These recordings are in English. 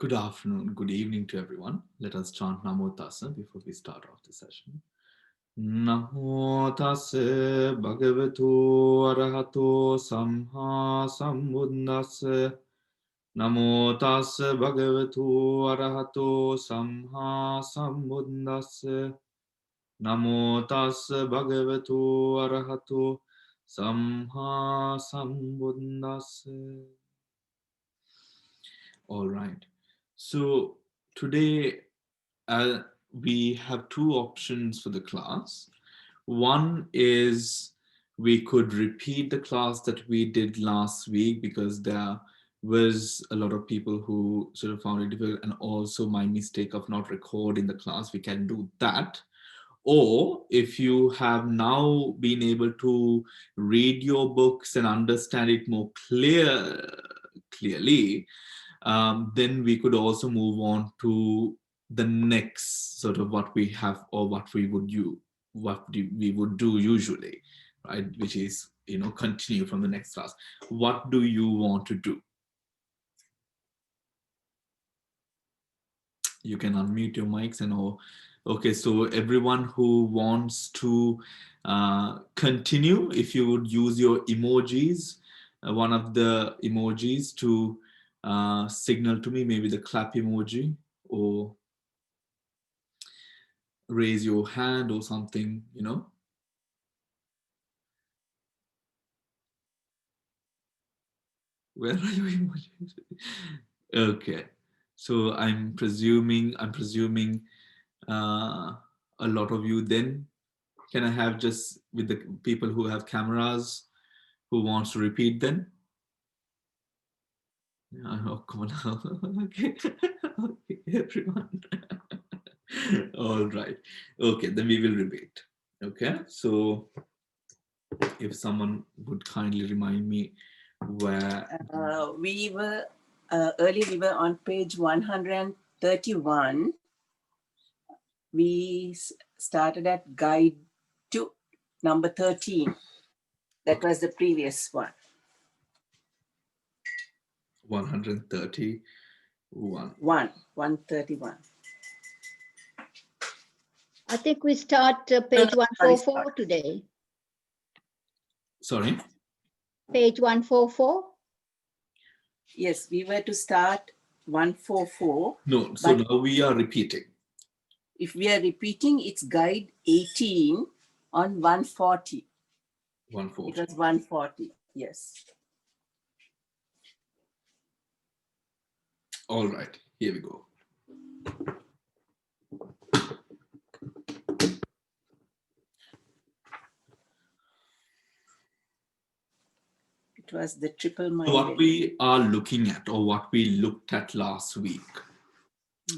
Good afternoon, good evening to everyone. Let us chant Namo Tassa before we start off the session. Namo Tassa Bhagavato Arahato Samha Sambuddhassa. Namo Tassa Bhagavato Arahato Samha Sambuddhassa. Namo Tassa Bhagavato Arahato Samha Sambuddhassa. All right. So today we have two options for the class. One is we could repeat the class that we did last week because there was a lot of people who sort of found it difficult, and also my mistake of not recording the class. We can do that. Or if you have now been able to read your books and understand it more clearly, then we could also move on to the next sort of what we have or what we would do usually, right? Which is, continue from the next class. What do you want to do? You can unmute your mics and all. Okay, so everyone who wants to continue, if you would use your emojis, one of the emojis to signal to me, maybe the clap emoji, or raise your hand or something, Where are your emojis? Okay, so I'm presuming a lot of you then. Can I have just with the people who have cameras who wants to repeat then? Oh, come on. Okay. Okay, everyone. All right. Okay, then we will repeat. Okay, so if someone would kindly remind me where we were earlier we were on page 131. We started at guide to number 13. That was the previous one. 131. 131. I think we start page 144 today. Sorry? Page 144? Yes, we were to start 144. No, so now we are repeating. If we are repeating, it's guide 18 on 140. 140. It was 140, yes. All right, here we go. It was the triple-minded. What we are looking at, or what we looked at last week,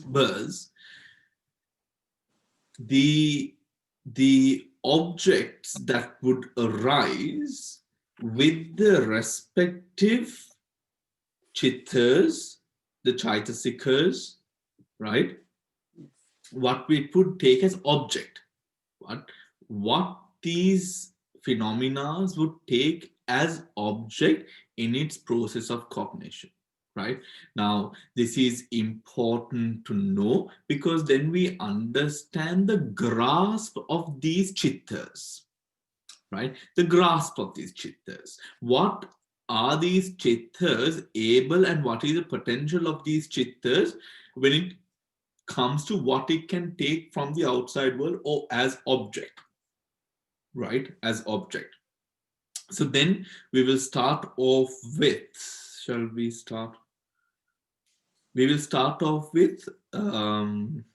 was the objects that would arise with the respective chittas, the chaitasikas, right? What we would take as object. What these phenomena would take as object in its process of cognition, right? Now, this is important to know because then we understand the grasp of these chittas, right? The grasp of these chittas. What are these chittas able, and what is the potential of these chittas when it comes to what it can take from the outside world or as object, right? As object. So then we will start off with, shall we start? We will start off with Until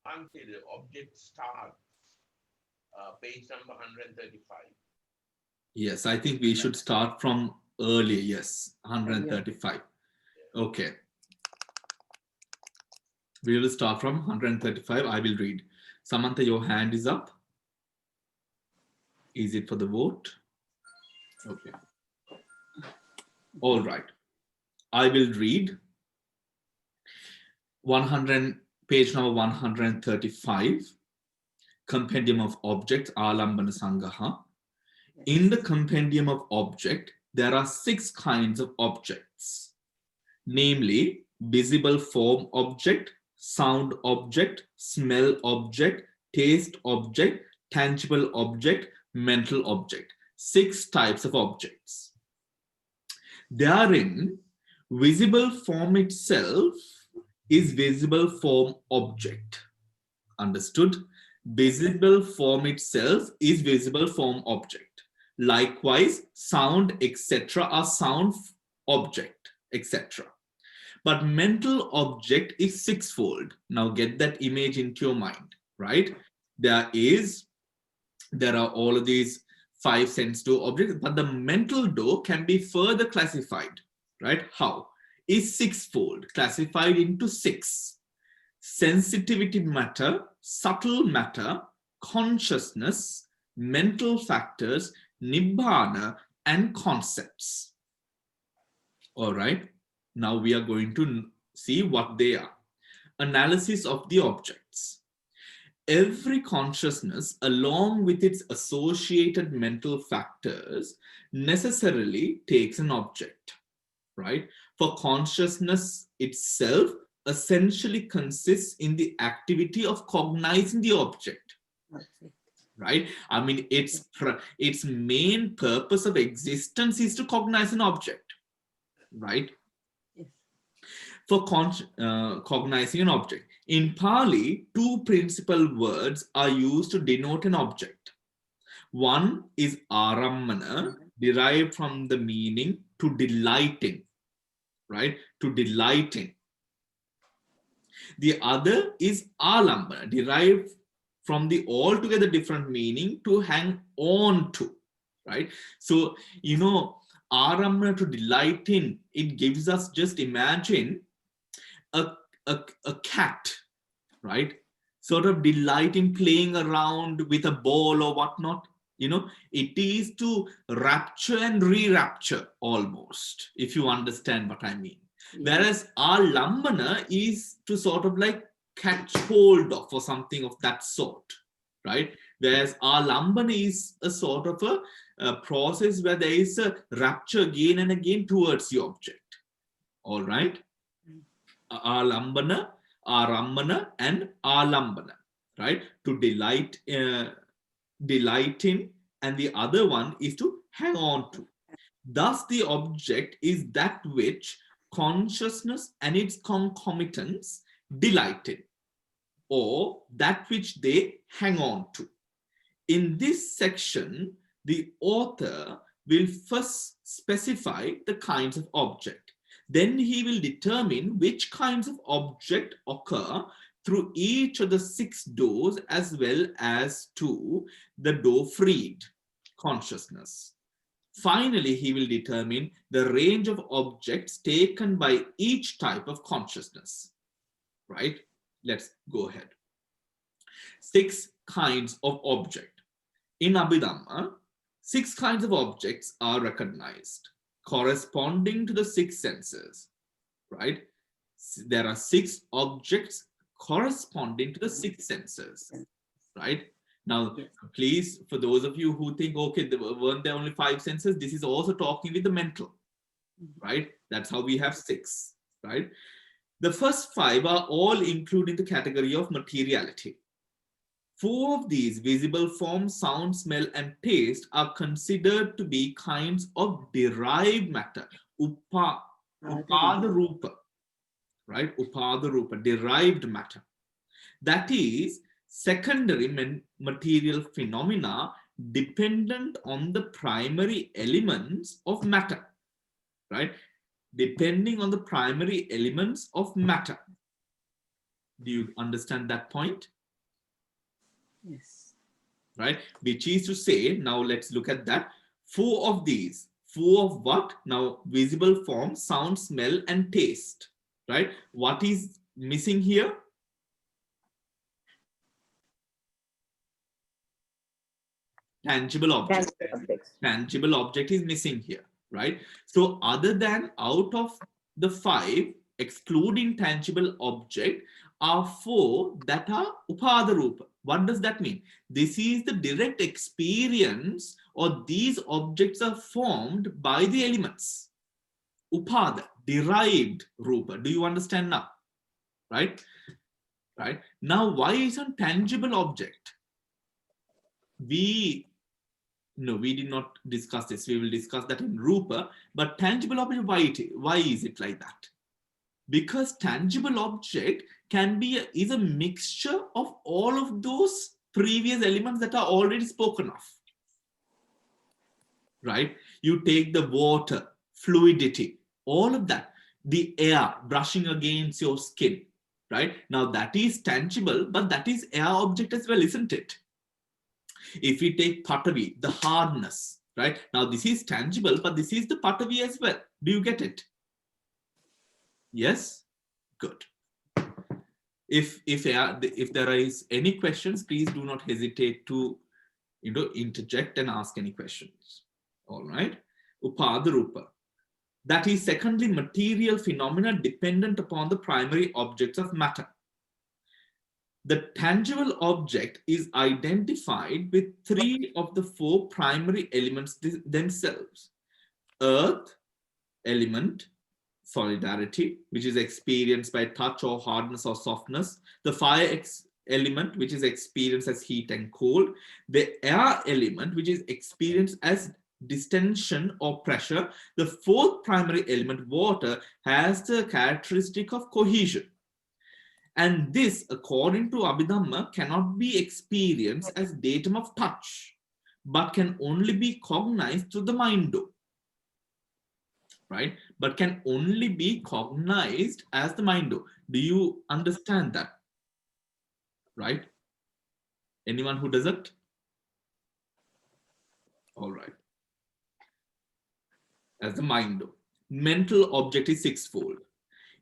the object starts, page number 135. Yes, I think we should start from earlier. Yes, 135. Okay. We will start from 135. I will read. Samantha, your hand is up. Is it for the vote? Okay. All right. I will read 100, page number 135, Compendium of Objects, Alambana Sangaha. In the Compendium of Object, there are 6 kinds of objects, namely visible form object, sound object, smell object, taste object, tangible object, mental object. 6 types of objects. Therein, visible form itself is visible form object. Understood? Visible form itself is visible form object. Likewise, sound, etc. are sound object, etc. But mental object is 6-fold. Now get that image into your mind, right? There are all of these 5 sense door objects, but the mental door can be further classified, right? How? Is 6-fold, classified into 6. Sensitivity matter, subtle matter, consciousness, mental factors, nibbana, and concepts. All right. Now we are going to see what they are. Analysis of the objects. Every consciousness, along with its associated mental factors, necessarily takes an object, right? For consciousness itself essentially consists in the activity of cognizing the object, right? I mean, its main purpose of existence is to cognize an object, right? For cognizing an object. In Pali, 2 principal words are used to denote an object. One is arammana, derived from the meaning to delighting, right? To delighting. The other is alambana, derived from the altogether different meaning to hang on to, right? So, you know, arammana, to delight in, it gives us, just imagine a cat, right? Sort of delighting playing around with a ball or whatnot. You know, it is to rapture and re-rapture almost, if you understand what I mean. Whereas alambana is to sort of like catch hold of or something of that sort, right? Whereas alambana is a sort of a process where there is a rapture again and again towards the object. All right? Alambana, arammana, and alambana, right? To delight in, and the other one is to hang on to. Thus, the object is that which consciousness and its concomitants delight in, or that which they hang on to. In this section, the author will first specify the kinds of object. Then he will determine which kinds of object occur through each of the 6 doors, as well as to the door freed consciousness. Finally, he will determine the range of objects taken by each type of consciousness. Right? Let's go ahead. 6 kinds of object. In Abhidhamma, 6 kinds of objects are recognized, corresponding to the 6 senses, right? There are 6 objects corresponding to the 6 senses, right? Now, please, for those of you who think, okay, weren't there only 5 senses? This is also talking with the mental, right? That's how we have 6, right? The first 5 are all included in the category of materiality. 4 of these, visible form, sound, smell, and taste, are considered to be kinds of derived matter. Upada rupa, right? Upada rupa, derived matter. That is, secondary material phenomena dependent on the primary elements of matter, right? Depending on the primary elements of matter. Do you understand that point? Yes. Right? Which is to say, now let's look at that. 4 of these. 4 of what? Now, visible form, sound, smell, and taste. Right? What is missing here? Tangible object. Tangible object is missing here. Right? So, other than out of the 5, excluding tangible object, are 4 that are upada rupa, What does that mean? This is the direct experience, or these objects are formed by the elements. Upada, derived rupa. Do you understand now? Right? Right? Now, why is a tangible object? We did not discuss this. We will discuss that in rupa. But tangible object, why is it like that? Because tangible object is a mixture of all of those previous elements that are already spoken of. Right? You take the water, fluidity, all of that, the air brushing against your skin, right? Now that is tangible, but that is air object as well, isn't it? If we take Patavi, the hardness, right? Now this is tangible, but this is the Patavi as well. Do you get it? Yes? Good. If there is any questions, please do not hesitate to interject and ask any questions. All right. Upada Rupa. That is secondly material phenomena dependent upon the primary objects of matter. The tangible object is identified with 3 of the 4 primary elements themselves. Earth element, solidarity, which is experienced by touch or hardness or softness. The fire element, which is experienced as heat and cold. The air element, which is experienced as distension or pressure. The 4th primary element, water, has the characteristic of cohesion. And this, according to Abhidhamma, cannot be experienced as datum of touch, but can only be cognized through the mind. Right? But can only be cognized as the mind. Do you understand that? Right? Anyone who doesn't? All right. As the mind. Mental object is 6-fold.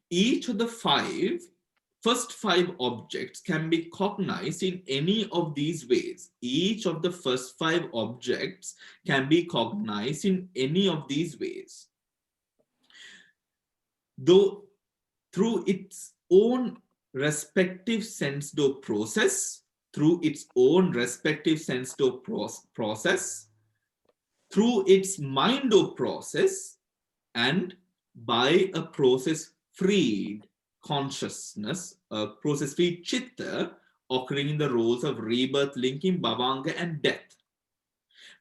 Each of the first 5 objects can be cognized in any of these ways. Each of the first 5 objects can be cognized in any of these ways. Though through its own respective sense-door process, through its mind-door process, and by a process-freed consciousness, a process-free chitta occurring in the roles of rebirth, linking, bhavanga, and death.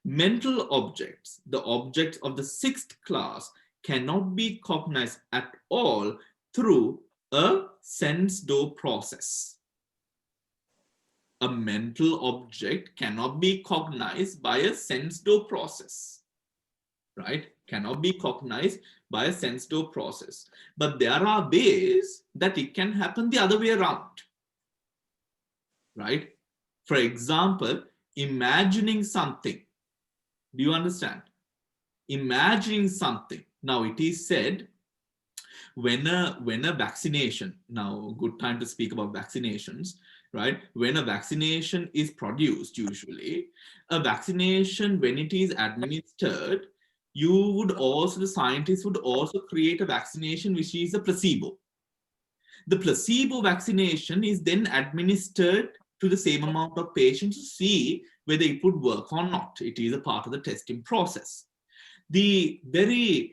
Mental objects, the objects of the 6th class, cannot be cognized at all through a sense-door process. A mental object cannot be cognized by a sense-door process, right? Cannot be cognized by a sense-door process. But there are ways that it can happen the other way around, right? For example, imagining something. Do you understand? Imagining something. Now it is said when a vaccination, now good time to speak about vaccinations, right? When a vaccination is produced, usually a vaccination, when it is administered, the scientists would also create a vaccination which is a placebo. The placebo vaccination is then administered to the same amount of patients to see whether it would work or not. It is a part of the testing process. The very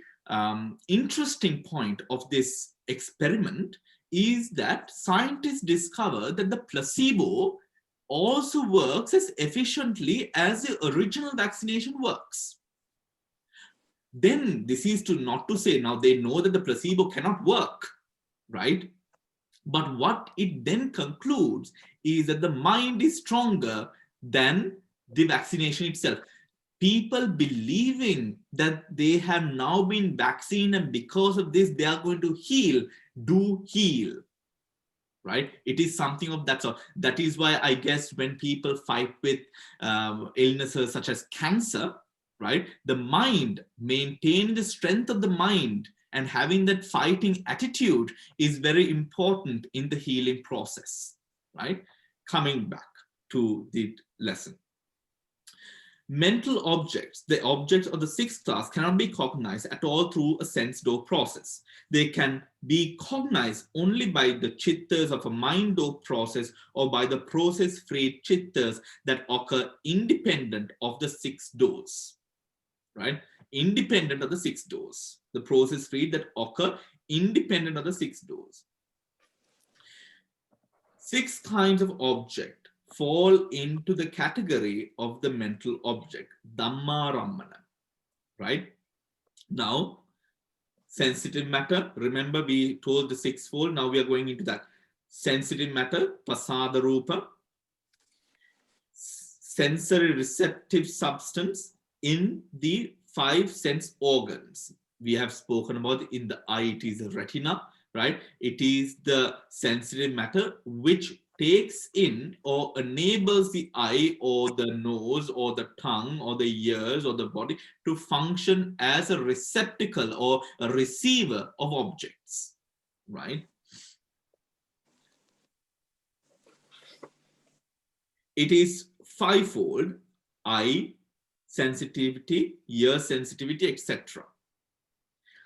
interesting point of this experiment is that scientists discover that the placebo also works as efficiently as the original vaccination works. Then this is not to say, now they know that the placebo cannot work, right? But what it then concludes is that the mind is stronger than the vaccination itself. People believing that they have now been vaccinated and because of this they are going to heal, do heal, right? It is something of that sort. That is why I guess when people fight with illnesses such as cancer, right? The mind, maintaining the strength of the mind and having that fighting attitude is very important in the healing process, right? Coming back to the lesson. Mental objects, the objects of the sixth class, cannot be cognized at all through a sense door process. They can be cognized only by the chittas of a mind door process or by the process-free chittas that occur independent of the six doors, right? Independent of the six doors. The process-free that occur independent of the six doors. Six kinds of object fall into the category of the mental object, Dhamma Rammana, right? Now, sensitive matter, remember we told the sixfold, now we are going into that. Sensitive matter, Pasada Rupa, sensory receptive substance in the five sense organs. We have spoken about in the eye, it is the retina, right? It is the sensitive matter which takes in or enables the eye or the nose or the tongue or the ears or the body to function as a receptacle or a receiver of objects, right? It is fivefold: eye sensitivity, ear sensitivity, etc.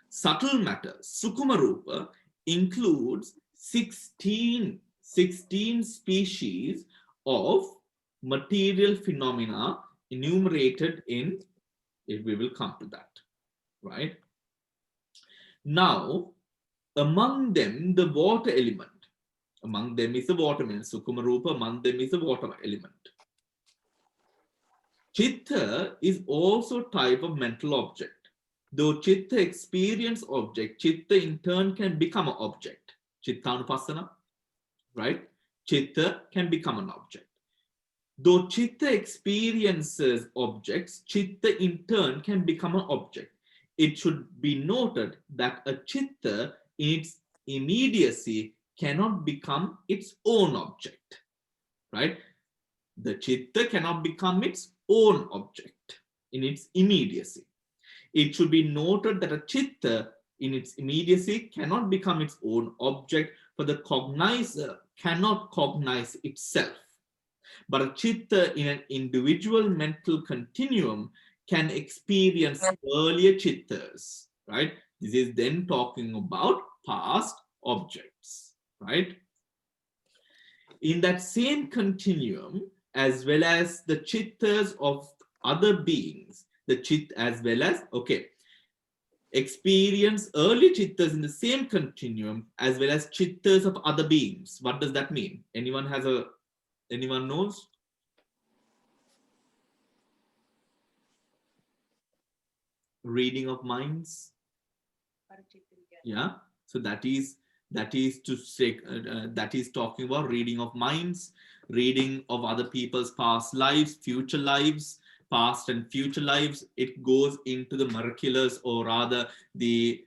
Subtle matter, Sukuma Rupa, includes 16 species of material phenomena enumerated in, if we will come to that, right? Now, among them, the water element. Among them is the water element. Sukuma Rupa, among them is the water element. Chitta is also type of mental object. Though Chitta experience object, Chitta in turn can become an object. Chittanupassana, right? Chitta can become an object. Though Chitta experiences objects, Chitta in turn can become an object. It should be noted that a Chitta in its immediacy cannot become its own object, right? The Chitta cannot become its own object in its immediacy. It should be noted that a Chitta in its immediacy cannot become its own object, for the cognizer cannot cognize itself. But a Chitta in an individual mental continuum can experience earlier Chittas, right? This is then talking about past objects, right? In that same continuum, as well as the Chittas of other beings, the Chit as well as, okay, experience early Chittas in the same continuum as well as Chittas of other beings. What does that mean? Anyone knows? Reading of minds. Yeah, so that is to say that is talking about reading of minds, reading of other people's past lives, future lives, past and future lives. It goes into the miraculous, or rather the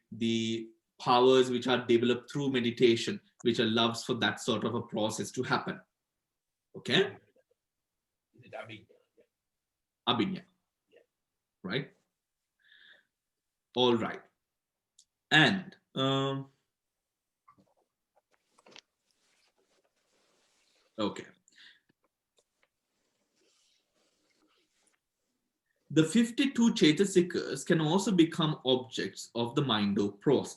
powers which are developed through meditation, which allows for that sort of a process to happen. Okay. Abhidhamma. Right. All right. And okay. The 52 Chaitasikas can also become objects of the mind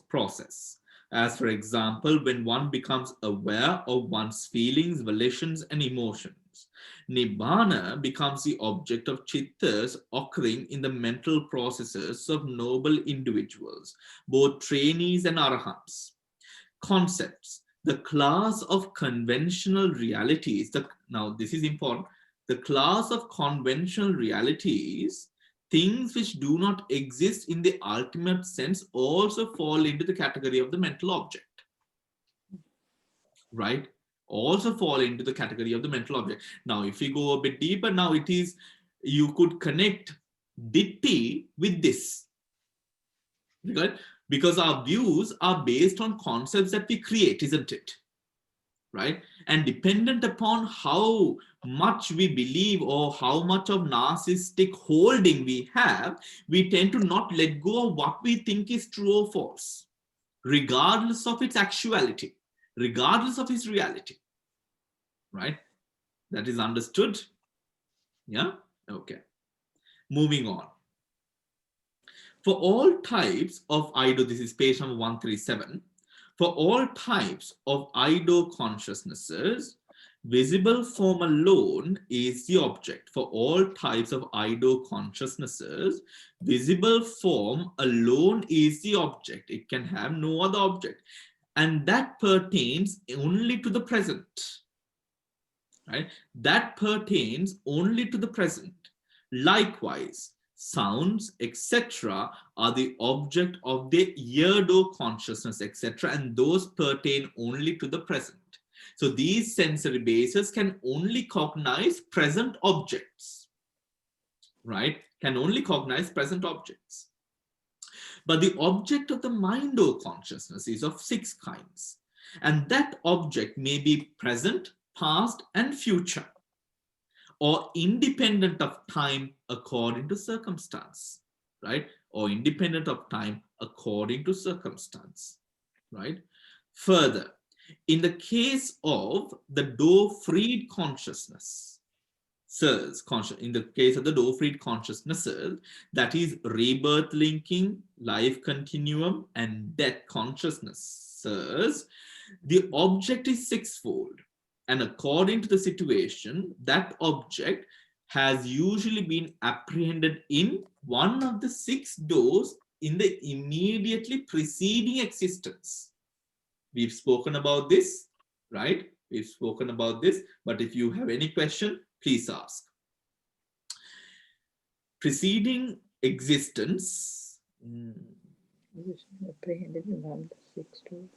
process. As for example, when one becomes aware of one's feelings, volitions, and emotions. Nibbana becomes the object of chittas occurring in the mental processes of noble individuals, both trainees and arahants. Concepts. The class of conventional realities, now this is important, the class of conventional realities, things which do not exist in the ultimate sense, also fall into the category of the mental object, right? Also fall into the category of the mental object. Now, if we go a bit deeper, now it is, you could connect ditti with this, right? Because our views are based on concepts that we create, isn't it? Right? And dependent upon how much we believe or how much of narcissistic holding we have, we tend to not let go of what we think is true or false, regardless of its actuality, regardless of its reality. Right? That is understood. Yeah? Okay. Moving on. For all types of Ido, this is page number 137. For all types of Ido consciousnesses, visible form alone is the object. For all types of Ido consciousnesses, visible form alone is the object. It can have no other object. And that pertains only to the present. Right? That pertains only to the present. Likewise, sounds, etc., are the object of the Yerdo consciousness, etc., and those pertain only to the present. So these sensory bases can only cognize present objects, right? Can only cognize present objects. But the object of the Mindo consciousness is of 6 kinds. And that object may be present, past, and future, or independent of time according to circumstance, right? Or independent of time according to circumstance, right? Further, in the case of the door-freed consciousness, in the case of the door-freed consciousnesses, that is rebirth linking, life continuum, and death consciousnesses, the object is 6-fold. And according to the situation, that object has usually been apprehended in one of the 6 doors in the immediately preceding existence. We've spoken about this, right? We've spoken about this, but if you have any question, please ask. Preceding existence. Apprehended in one of the 6 doors.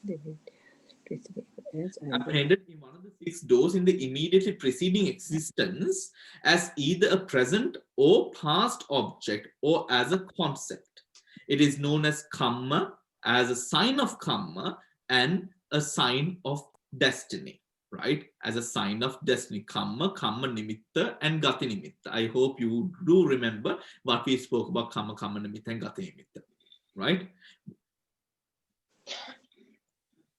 Apprehended in one of the 6 doors in the immediately preceding existence as either a present or past object or as a concept. It is known as kamma, as a sign of kamma and a sign of destiny, right? As a sign of destiny. Kamma, kamma nimitta, and gati nimitta. I hope you do remember what we spoke about kamma, kamma nimitta, and gati nimitta, right?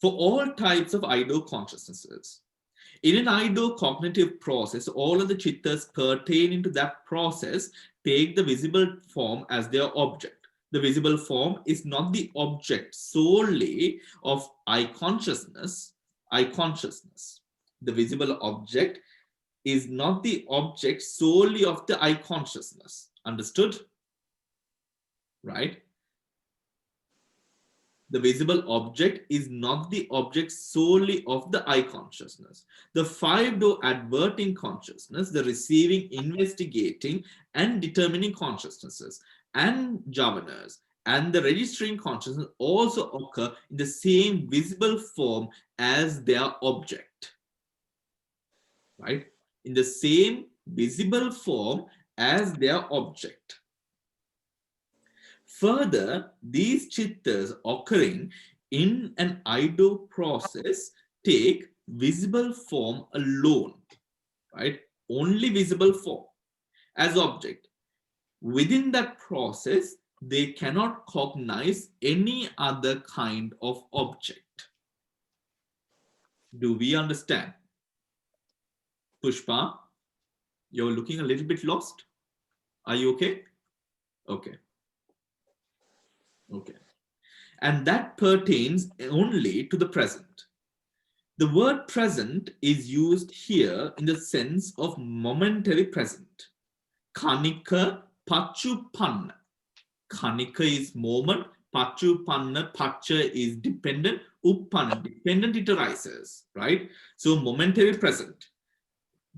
For all types of Ido consciousnesses, in an Ido cognitive process, all of the chittas pertaining to that process take the visible form as their object. The visible form is not the object solely of I consciousness. The visible object is not the object solely of the I consciousness. Understood? Right? The visible object is not the object solely of the I consciousness. The 5-door adverting consciousness, the receiving, investigating, and determining consciousnesses, and javanas, and the registering consciousness also occur in the same visible form as their object. Right? In the same visible form as their object. Further, these chittas occurring in an Ido process take visible form alone, right? Only visible form as object. Within that process, they cannot cognize any other kind of object. Do we understand? Pushpa, you're looking a little bit lost. Are you okay? Okay. Okay. And that pertains only to the present. The word present is used here in the sense of momentary present. Kanika pachupanna. Kanika is moment, pachupanna, pacha is dependent, uppanna, dependent it arises, right? So momentary present.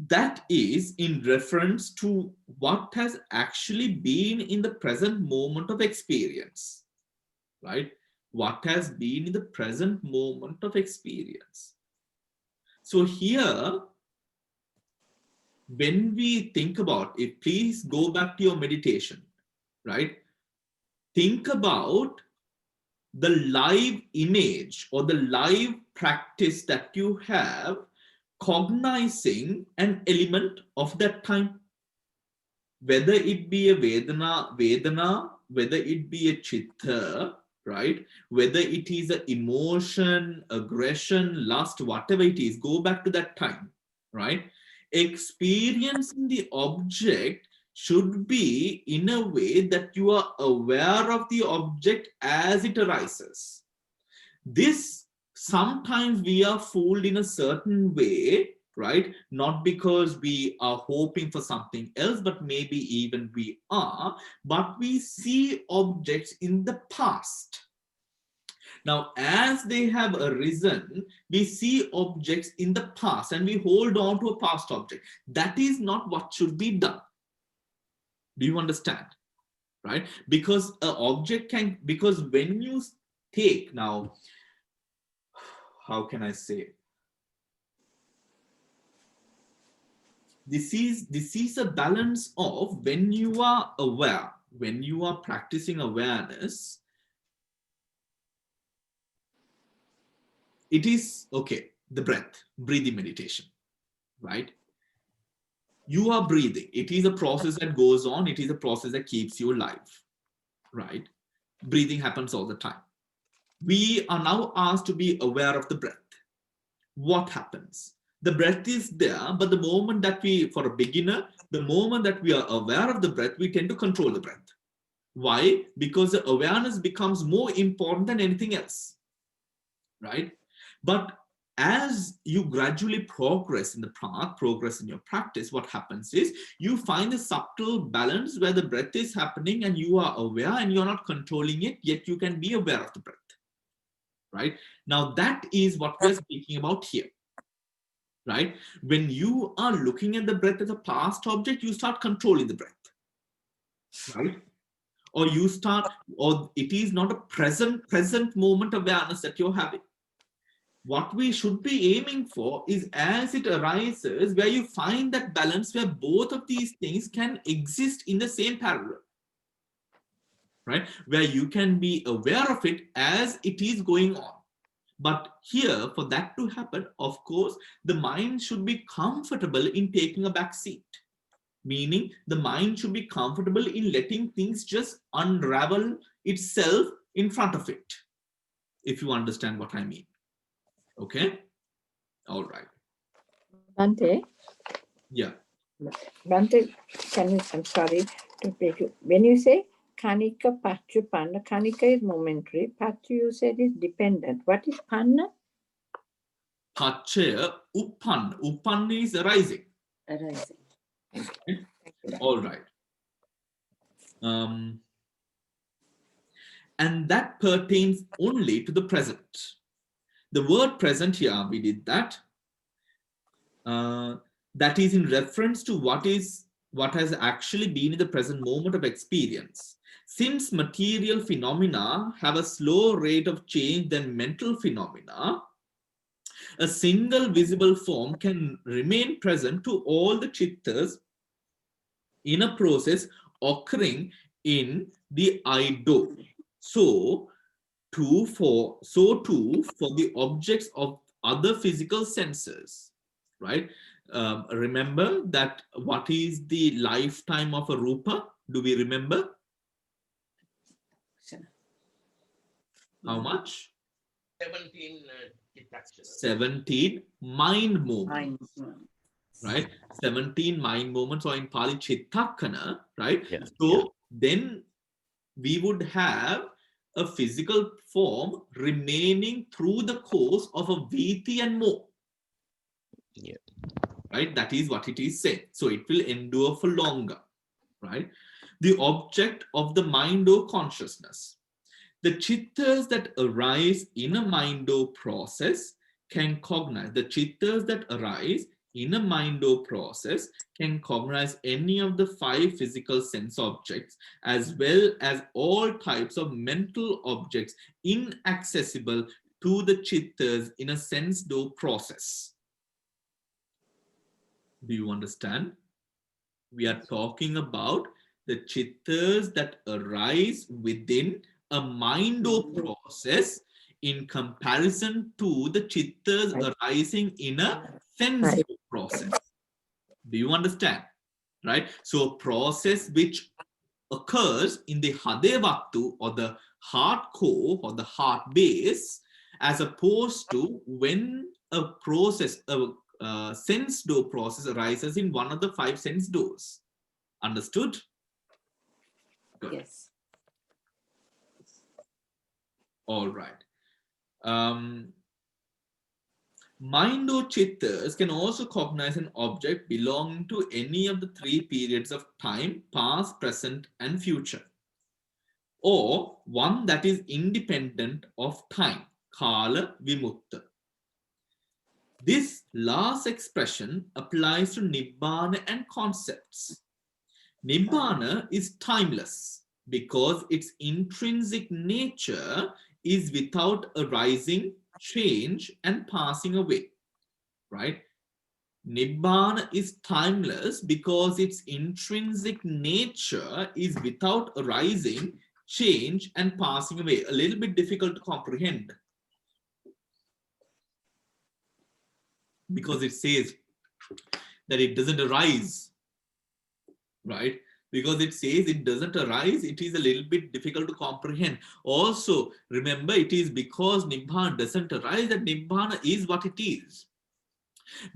That is in reference to what has actually been in the present moment of experience. Right? What has been in the present moment of experience. So here, when we think about it, please go back to your meditation, right? Think about the live image or the live practice that you have cognizing an element of that time. Whether it be a Vedana, whether it be a chitta, right? Whether it is an emotion, aggression, lust, whatever it is, go back to that time, right? Experiencing the object should be in a way that you are aware of the object as it arises. This, sometimes we are fooled in a certain way, right? Not because we are hoping for something else, but maybe even we are, but we see objects in the past. Now, as they have arisen, we see objects in the past and we hold on to a past object. That is not what should be done. Do you understand? Right? Because an object can, because when you take, now, how can I say? This is a balance of when you are aware, when you are practicing awareness, it is, okay, the breath, breathing meditation, right? You are breathing. It is a process that goes on. It is a process that keeps you alive, right? Breathing happens all the time. We are now asked to be aware of the breath. What happens? The breath is there, but the moment that we, for a beginner, the moment that we are aware of the breath, we tend to control the breath. Why? Because the awareness becomes more important than anything else, right? But as you gradually progress in the path, progress in your practice, what happens is you find a subtle balance where the breath is happening and you are aware and you're not controlling it, yet you can be aware of the breath, right? Now that is what we're speaking about here, right? When you are looking at the breath as a past object, you start controlling the breath, right? Or you start, or it is not a present moment awareness that you're having. What we should be aiming for is as it arises, where you find that balance where both of these things can exist in the same parallel, right? Where you can be aware of it as it is going on. But here, for that to happen, of course, the mind should be comfortable in taking a back seat. Meaning the mind should be comfortable in letting things just unravel itself in front of it. If you understand what I mean. Okay? All right. Bhante, Yeah. Bhante, I'm sorry to break you. When you say Kanika Pachu Panna, Kanika is momentary, Pachu you said is dependent. What is Panna? Pachaya Uppan. Uppan is arising. Arising. Okay? All right. And that pertains only to the present. The word present here, we did that. That is in reference to what has actually been in the present moment of experience. Since material phenomena have a slower rate of change than mental phenomena, a single visible form can remain present to all the chittas in a process occurring in the I-do. So too for the objects of other physical senses, right? Remember that what is the lifetime of a rupa? Do we remember? How much? 17 chittakshana. 17 mind movements, right? 17 mind movements, or in Pali chittakkana, right? Yeah. So then we would have a physical form remaining through the course of a viti and more. Yeah. Right? That is what it is saying. So it will endure for longer, right? The object of the mind or consciousness. The chittas that arise in a mind or process can cognize. The chittas that arise in a mind or process can cognize any of the 5 physical sense objects, as well as all types of mental objects inaccessible to the chittas in a sense door process. Do you understand? We are talking about the chittas that arise within a mind or process in comparison to the chittas arising in a sense process. Do you understand? Right? So a process which occurs in the Hadevaktu, or the heart core, or the heart base, as opposed to when a process, a sense door process arises in one of the 5 sense doors. Understood? Good. Yes. All right. Mind or chittas can also cognize an object belonging to any of the three periods of time, past, present, and future, or one that is independent of time, kala vimutta. This last expression applies to Nibbana and concepts. Nibbana is timeless because its intrinsic nature is without arising, change, and passing away. Right? Nibbana is timeless because its intrinsic nature is without arising, change, and passing away. A little bit difficult to comprehend because it says that it doesn't arise, right? Because it says it doesn't arise, it is a little bit difficult to comprehend. Also, remember, it is because Nibbana doesn't arise that Nibbana is what it is.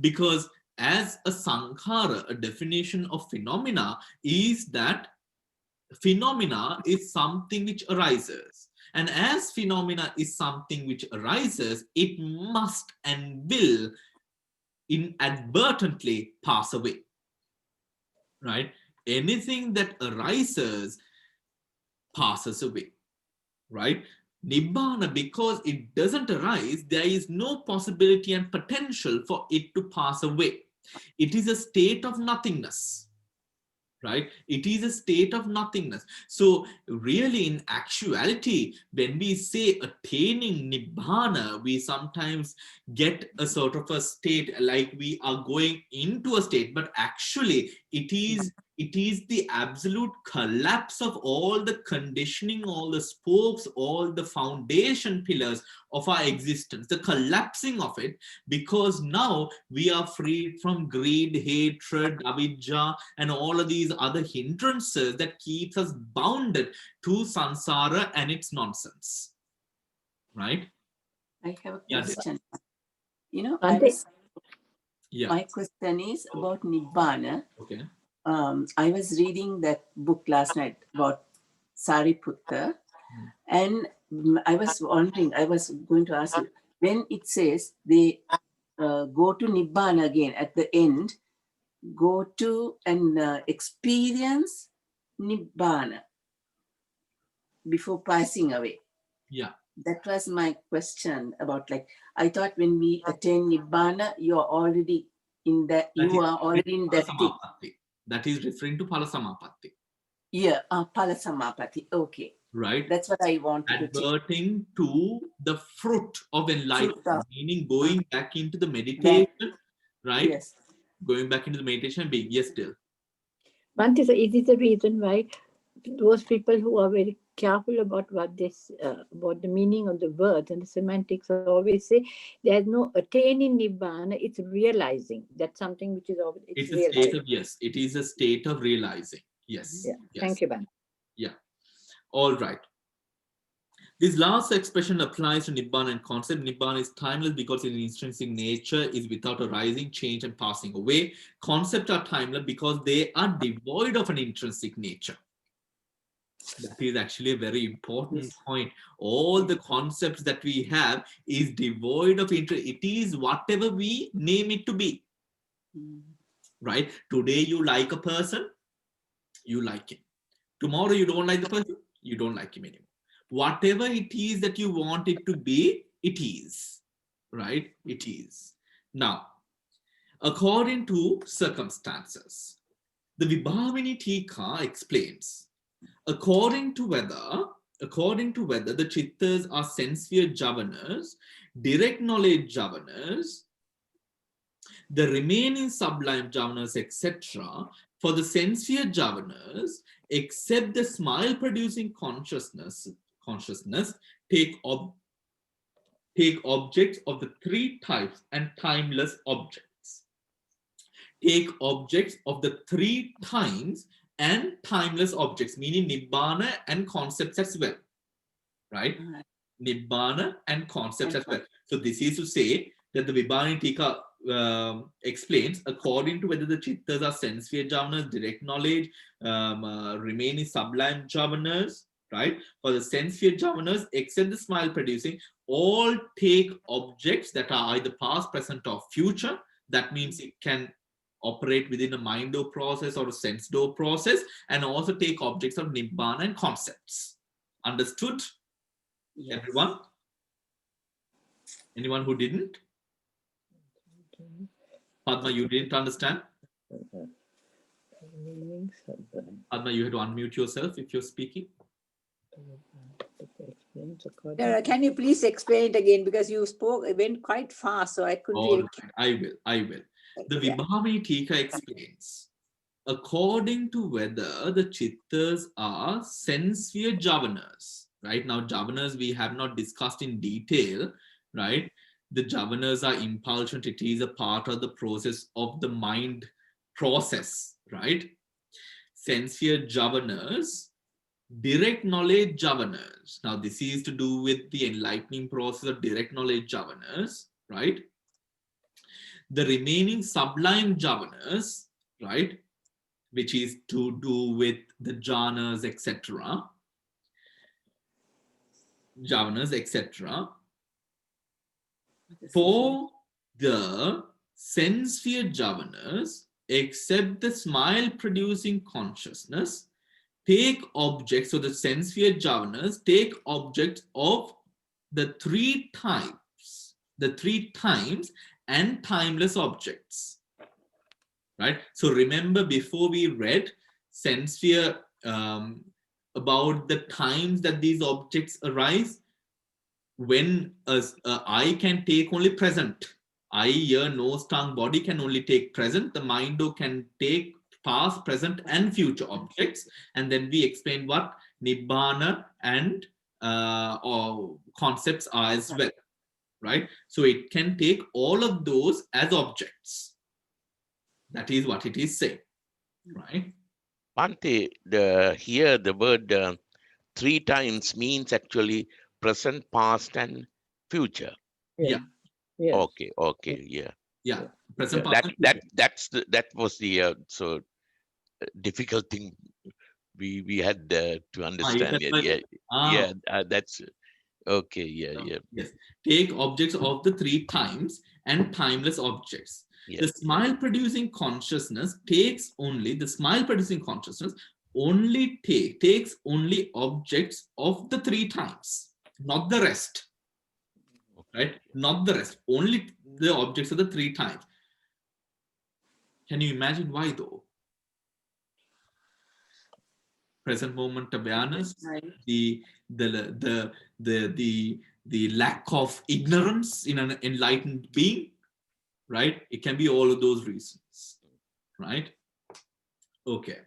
Because as a sankhara, a definition of phenomena is that phenomena is something which arises. And as phenomena is something which arises, it must and will inadvertently pass away. Right? Anything that arises passes away. Right? Nibbana, because it doesn't arise, there is no possibility and potential for it to pass away. It is a state of nothingness. Right? It is a state of nothingness. So really, in actuality, when we say attaining Nibbana, we sometimes get a sort of a state like we are going into a state, but actually it is the absolute collapse of all the conditioning, all the spokes, all the foundation pillars of our existence, the collapsing of it, because now we are freed from greed, hatred, avidya, and all of these other hindrances that keeps us bounded to samsara and its nonsense. Right? I have a Yeah, question. You know, Bhante? my question is about Nibbana. Okay. I was reading that book last night about Sariputta, and I was wondering, I was going to ask you, when it says they go to Nibbana again at the end, go to and experience Nibbana before passing away. Yeah. That was my question about, like, I thought when we attain Nibbana, you're already in that, you are already in that thing. That is referring to Palasamapatti. Yeah, Palasamapatti. Okay. Right? That's what I wanted to check. Adverting to the fruit of enlightenment, meaning going back into the meditation, right? Yes. Going back into the meditation and being, yes, still. Bhante, so it is the reason why those people who are very careful about what this, about the meaning of the words and the semantics always say there's no attaining Nibbana, it's realizing. That's something which is always, it's a state of, yes, it is a state of realizing. Yes. Yeah. Yes. Thank you, Bhante. Yeah. All right. This last expression applies to Nibbana and concept. Nibbana is timeless because its intrinsic nature is without arising, change, and passing away. Concepts are timeless because they are devoid of an intrinsic nature. That is actually a very important point. All the concepts that we have is devoid of interest. It is whatever we name it to be. Right? Today you like a person, you like him. Tomorrow you don't like the person, you don't like him anymore. Whatever it is that you want it to be, it is. Right? It is. Now, according to circumstances, the Vibhavini Tika explains, according to whether the chittas are sense sphere javanas, direct knowledge javanas, the remaining sublime javanas, etc., for the sense sphere javanas, except the smile producing consciousness take objects of the three types and timeless objects. Take objects of the three times and timeless objects, meaning Nibbana and concepts as well. Right? Nibbana and concepts as well. So this is to say that the Vibhavini Tika explains, according to whether the chittas are sense sphere jhavanas, direct knowledge, remaining sublime jhavanas, right? For the sense sphere jhavanas, except the smile producing, all take objects that are either past, present, or future. That means it can operate within a mind door process or a sense door process, and also take objects of nibbana and concepts. Understood? Yes. Everyone? Anyone who didn't? Padma, you didn't understand? Padma, you had to unmute yourself if you're speaking. Can you please explain it again, because you spoke, it went quite fast, so I couldn't All really. right, I will. The Yeah. Vibhavani Tika explains, according to whether the chittas are sense sphere jhavanas. Right now, jhavanas we have not discussed in detail, right? The jhavanas are impulsion, it is a part of the process of the mind process, right? Sense sphere jhavanas, direct knowledge jhavanas. Now, this is to do with the enlightening process of direct knowledge jhavanas, right? The remaining sublime jhavanas, right, which is to do with the jhanas, etc. Jhavanas, etc. For the sense sphere jhavanas, except the smile producing consciousness, take objects, so the sense sphere jhavanas take objects of the three times and timeless objects, right? So remember, before we read sense sphere about the times that these objects arise, when I can take only present, eye, ear, nose, tongue, body can only take present, the mind can take past, present, and future objects. And then we explain what nibbana and or concepts are as well, right? So it can take all of those as objects. That is what it is saying, right? Bhante, here the word three times means actually present, past, and future. Yeah. Yes. Okay, yeah. Yeah. Present, Yeah, past, and future. that was the difficult thing we had to understand. That's okay. Yeah. Yes. Take objects of the three times and timeless objects. Yeah. The smile producing consciousness takes only, the smile producing consciousness only takes only objects of the three times, not the rest, right? Not the rest, only the objects of the three times. Can you imagine why though? Present moment awareness, the lack of ignorance in an enlightened being, right? It can be all of those reasons, right? Okay.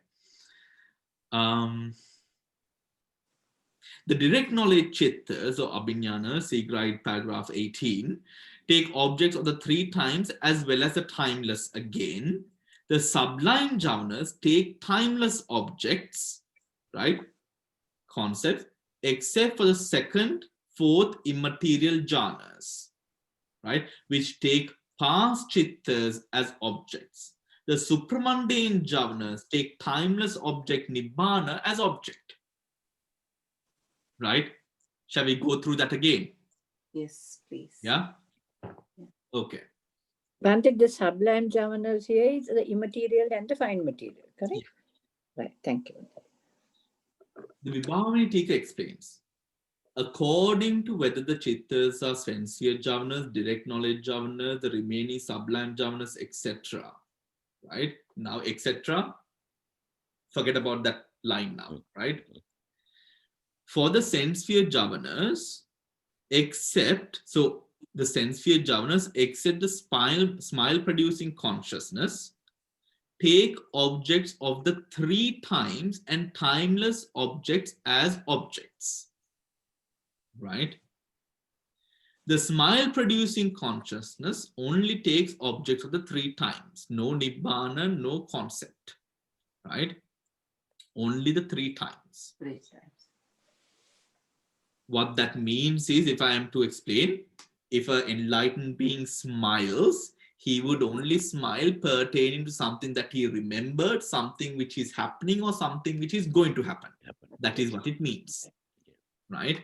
The direct knowledge chittas or abhinyana, see right paragraph 18, take objects of the three times as well as the timeless again. The sublime jhavanas take timeless objects, right? Concepts, except for the second, fourth immaterial jhanas, right? Which take past chittas as objects. The supramundane jhavanas take timeless object nibbana as object. Right? Shall we go through that again? Yes, please. Yeah? Okay. Bhante, the sublime jhavanas here is the immaterial and the fine material, correct? Yeah. Right, thank you. The Vibhavani Tika explains, according to whether the chittas are sense sphere jhavanas, direct knowledge jhavanas, the remaining sublime jhavanas, etc. Right? Now, etc. Forget about that line now, right? For the sense sphere jhavanas, except, so the sense sphere jhavanas, except the smile producing consciousness, take objects of the three times and timeless objects as objects, right? The smile producing consciousness only takes objects of the three times, no nibbana, no concept, right? Only the three times. 3 times. What that means is, if I am to explain, if an enlightened being smiles, he would only smile pertaining to something that he remembered, something which is happening, or something which is going to happen. That is what it means, right?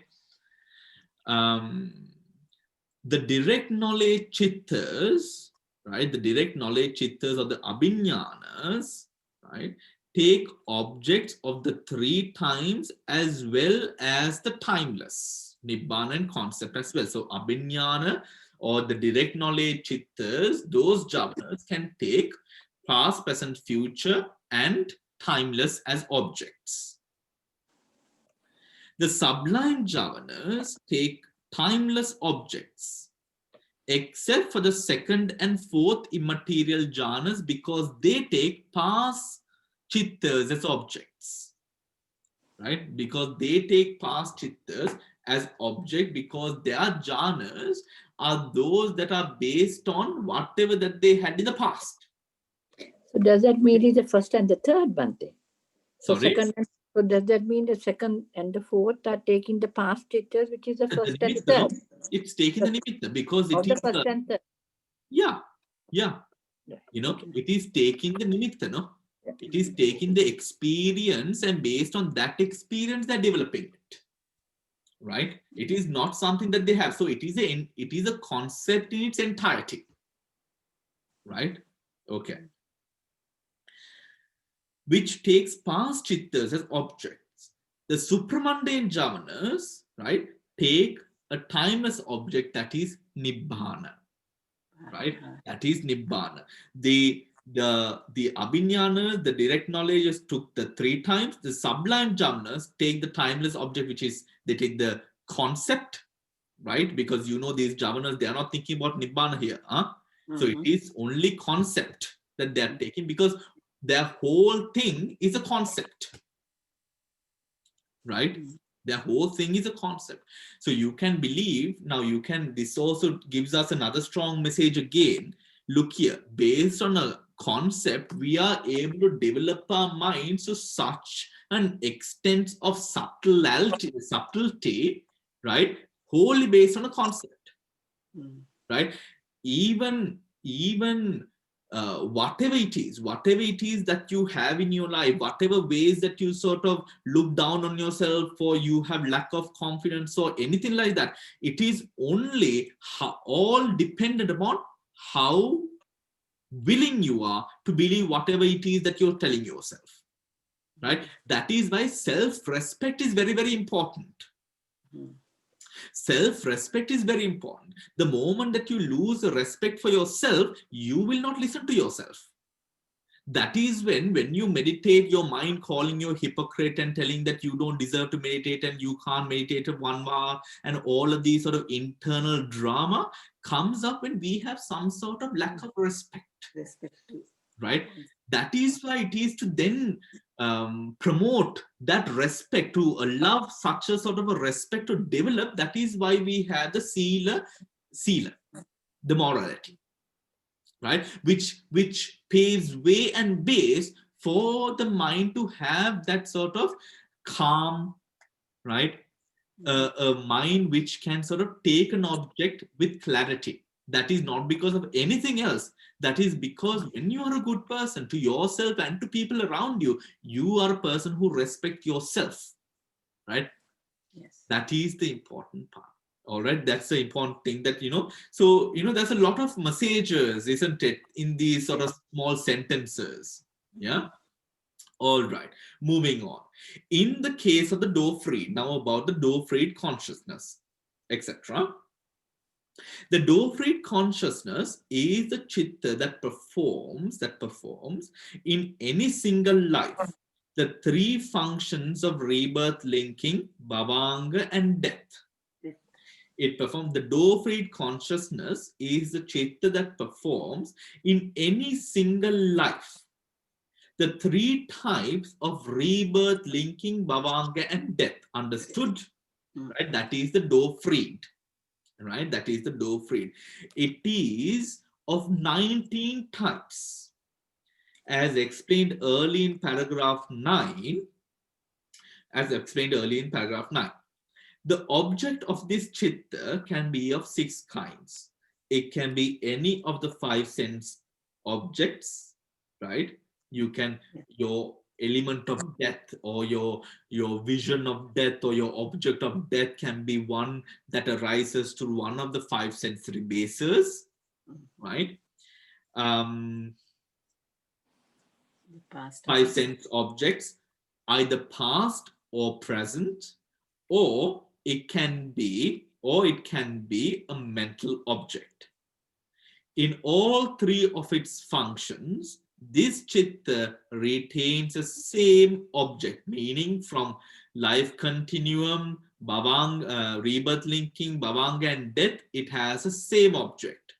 The direct knowledge chittas, right? The direct knowledge chittas or the abhinyanas, right? Take objects of the three times as well as the timeless, nibbana and concept as well. So abhinyana or the direct knowledge chittas, those javanas can take past, present, future and timeless as objects. The sublime javanas take timeless objects, except for the second and fourth immaterial jhanas, because they take past chittas as objects, right? Because they take past chittas as object, because their jhanas are those that are based on whatever that they had in the past. So does that mean it's the first and the third, Bhante? So Sorry? so does that mean the second and the fourth are taking the past chittas, which is the first and the Nimitta, no? third? It's taking the nimitta because it Of the is first and third. yeah. Yeah, You know, okay. it is taking the nimitta, no? Yeah. It is taking the experience, and based on that experience, they're developing it, right? It is not something that they have. So it is a concept in its entirety, right? Okay. Which takes past chittas as objects. The supramundane javanas, right, take a timeless object, that is nibbana, right? That is nibbana. The abhinyanas, the direct knowledges took the three times. The sublime jhanas take the timeless object, which is they take the concept, right? Because you know these jhanas, they are not thinking about nibbana here, huh? So it is only concept that they are taking, because their whole thing is a concept, right? Their whole thing is a concept. So you can believe, now you can, this also gives us another strong message again. Look here, based on a concept, we are able to develop our minds to such an extent of subtlety, right? Wholly based on a concept, right? Even whatever it is that you have in your life, whatever ways that you sort of look down on yourself, or you have lack of confidence or anything like that, it is only all dependent upon how willing you are to believe whatever it is that you're telling yourself, right? That is why self-respect is very, very important. Self-respect is very important. The moment that you lose the respect for yourself, you will not listen to yourself. That is when you meditate, your mind calling you a hypocrite and telling that you don't deserve to meditate and you can't meditate at 1 hour, and all of these sort of internal drama comes up when we have some sort of lack of respect, right? That is why it is to then promote that respect, to allow such a sort of a respect to develop. That is why we have the sila, the morality, right? Which paves way and base for the mind to have that sort of calm, right? A mind which can sort of take an object with clarity. That is not because of anything else. That is because when you are a good person to yourself and to people around you, you are a person who respects yourself, right? Yes. That is the important part. All right, that's the important thing that, so, there's a lot of messages, isn't it, in these sort of small sentences. Yeah. All right, moving on. In the case of the door-freed, now about the door-freed consciousness, etc. The door-freed consciousness is the chitta that performs in any single life the three functions of rebirth, linking, bhavanga, and death. It performs, the door-freed consciousness is the chitta that performs in any single life the three types of rebirth, linking, bhavanga, and death. Understood? Right? That is the door-freed. Right? That is the door-freed. It is of 19 types. As explained early in paragraph 9. The object of this chitta can be of 6 kinds. it can be any of the 5 sense objects, right? You can, your element of death or your vision of death or your object of death can be one that arises to one of the 5 sensory bases, right? The past 5 sense objects, either past or present, or it can be a mental object. In all 3 of its functions, this chitta retains the same object, meaning from life continuum, rebirth linking, bhavanga and death, it has the same object,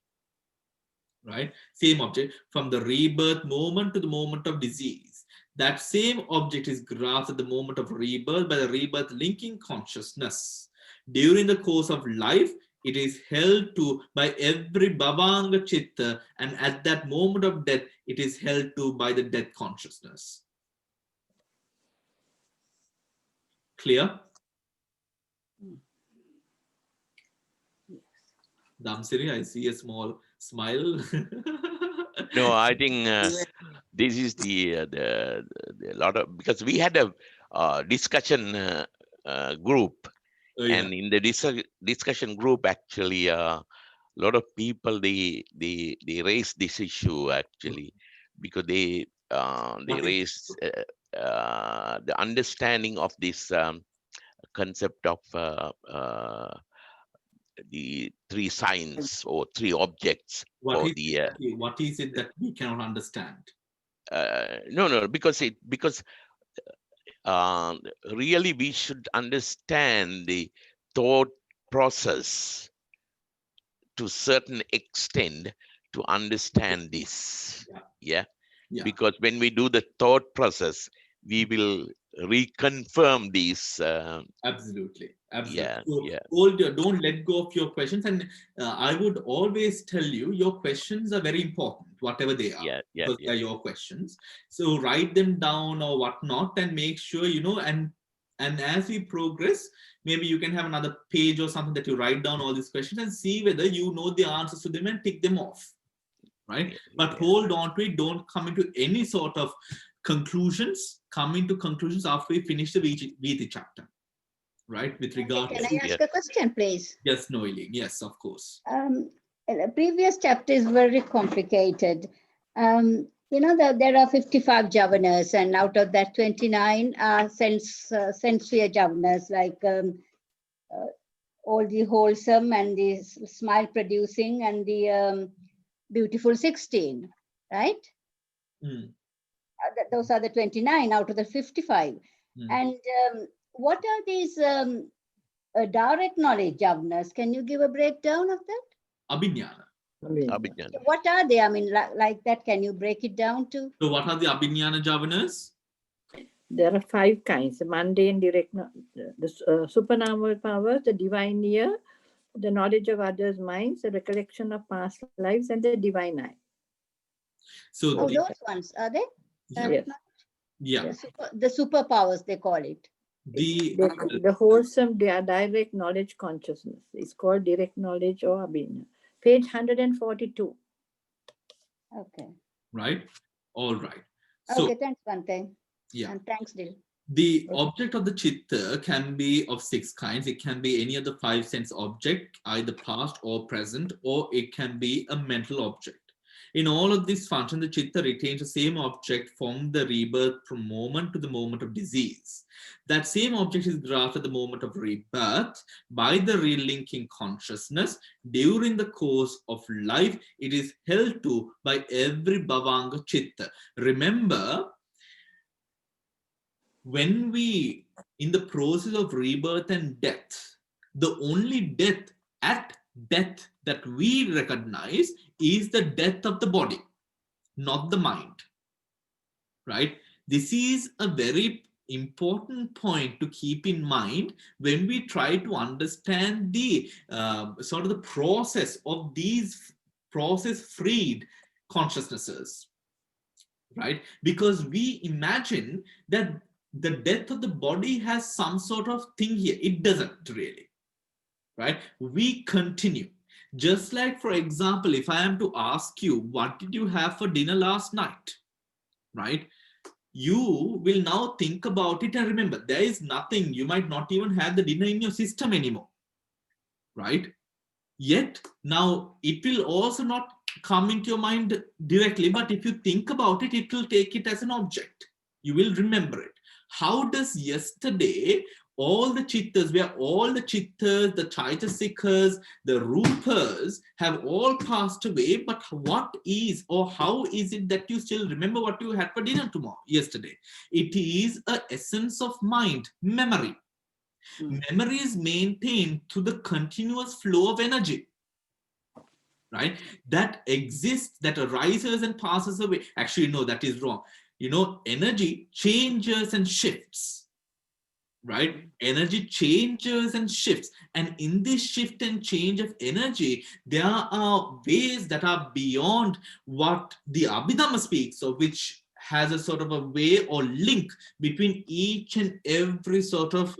right? Same object from the rebirth moment to the moment of disease. That same object is grasped at the moment of rebirth by the rebirth linking consciousness. During the course of life, it is held to by every bhavanga chitta, and at that moment of death, it is held to by the death consciousness. Clear? Damsiri, I see a small smile. No, I think this is the lot of, because we had a discussion group, Oh, yeah. and in the discussion group, actually, a lot of people they raised this issue actually, because they raised the understanding of this concept of the 3 signs or 3 objects, What or is the what is it that we cannot understand? no, because really we should understand the thought process to a certain extent to understand this. Yeah. Because when we do the thought process, we will reconfirm these. Absolutely. Yeah, So yeah. don't let go of your questions, and I would always tell you your questions are very important, whatever they are, Yeah, because they are your questions. So write them down or whatnot, and make sure and as we progress, maybe you can have another page or something that you write down all these questions and see whether you know the answers to them and tick them off, right? But hold on to it. Don't come into any sort of conclusions. Come into conclusions after we finish the Bodhi chapter, right? With regard Can to, I ask a question, please? yes, Noeline, yes, of course. The previous chapter is very complicated. You know that there are 55 javanas, and out of that 29 are sensual javanas, like all the wholesome and the smile producing and the beautiful 16, right? Those are the 29 out of the 55. And what are these direct knowledge javanas? Can you give a breakdown of that? Abhinyana. Abhidhamma. What are they? I mean, like that, can you break it down to? So what are the Abhinyana javanas? There are 5 kinds: the mundane, direct, the supernormal powers, the divine ear, the knowledge of others' minds, the recollection of past lives, and the divine eye. So Oh, those ones, are they? Yes. yeah, The superpowers, they call it. The wholesome direct knowledge consciousness is called direct knowledge or abhinyana. Page 142. Okay. right, all right. So Okay, thanks, Bhante. yeah, And thanks, Dil. the object of the chitta can be of 6 kinds. It can be any of the 5 sense object, either past or present, or it can be a mental object. In all of these functions, the chitta retains the same object from the rebirth from moment to the moment of disease. That same object is grasped at the moment of rebirth by the relinking consciousness. During the course of life, it is held to by every bhavanga chitta. Remember, when we, in the process of rebirth and death, the only death that we recognize is the death of the body, not the mind, right? This is a very important point to keep in mind when we try to understand the sort of the process of these process-freed consciousnesses, right? Because we imagine that the death of the body has some sort of thing here. It doesn't really, right? We continue. Just like, for example, if I am to ask you, what did you have for dinner last night? Right? You will now think about it and remember, there is nothing, you might not even have the dinner in your system anymore. Right? Yet, now it will also not come into your mind directly, but if you think about it, it will take it as an object. You will remember it. How does yesterday, all the chittas, where all the chittas, the chaitasikas, the rupas have all passed away, but what is, or how is it that you still remember what you had for dinner yesterday? It is an essence of mind, memory. Memory is maintained through the continuous flow of energy, right? That exists, that arises and passes away. Actually, no, that is wrong. Energy changes and shifts, right? Energy changes and shifts. And in this shift and change of energy, there are ways that are beyond what the Abhidhamma speaks of, which has a sort of a way or link between each and every sort of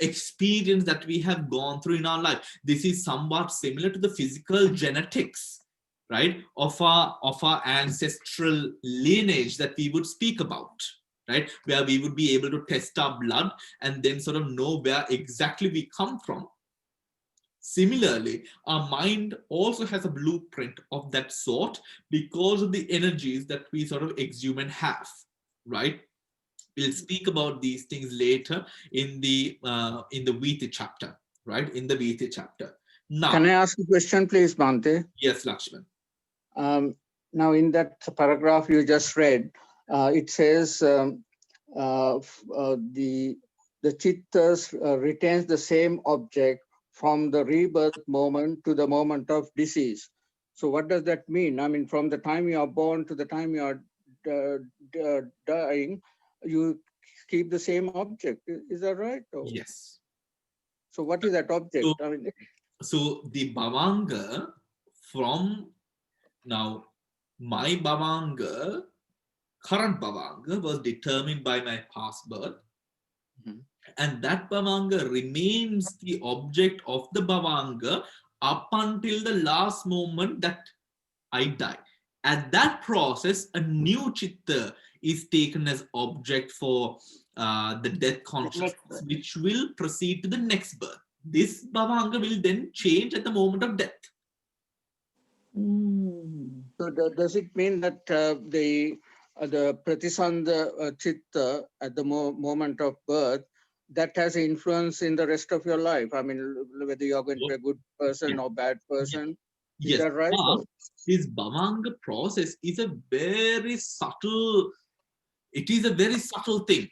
experience that we have gone through in our life. This is somewhat similar to the physical genetics, right, of our ancestral lineage that we would speak about, right, where we would be able to test our blood and then sort of know where exactly we come from. Similarly, our mind also has a blueprint of that sort because of the energies that we sort of exhume and have, right? We'll speak about these things later in the Bhante chapter, right? In the Bhante chapter. Now, can I ask a question, please, Bhante? Yes, Lakshman. Now, in that paragraph you just read, it says the chittas retains the same object from the rebirth moment to the moment of disease. So what does that mean? I mean, from the time you are born to the time you are dying, you keep the same object. Is that right? Or? Yes. So what is that object? So the Bhavanga from now, my Bhavanga, current Bhavanga, was determined by my past birth. And that Bhavanga remains the object of the Bhavanga up until the last moment that I die. At that process, a new chitta is taken as object for the death consciousness, which will proceed to the next birth. This Bhavanga will then change at the moment of death. So does it mean that the Pratisandha chitta at the moment of birth, that has influence in the rest of your life? I mean, whether you're going to be a good person or bad person. Yes. Is that right? This Bhavanga process is a very subtle, it is a very subtle thing.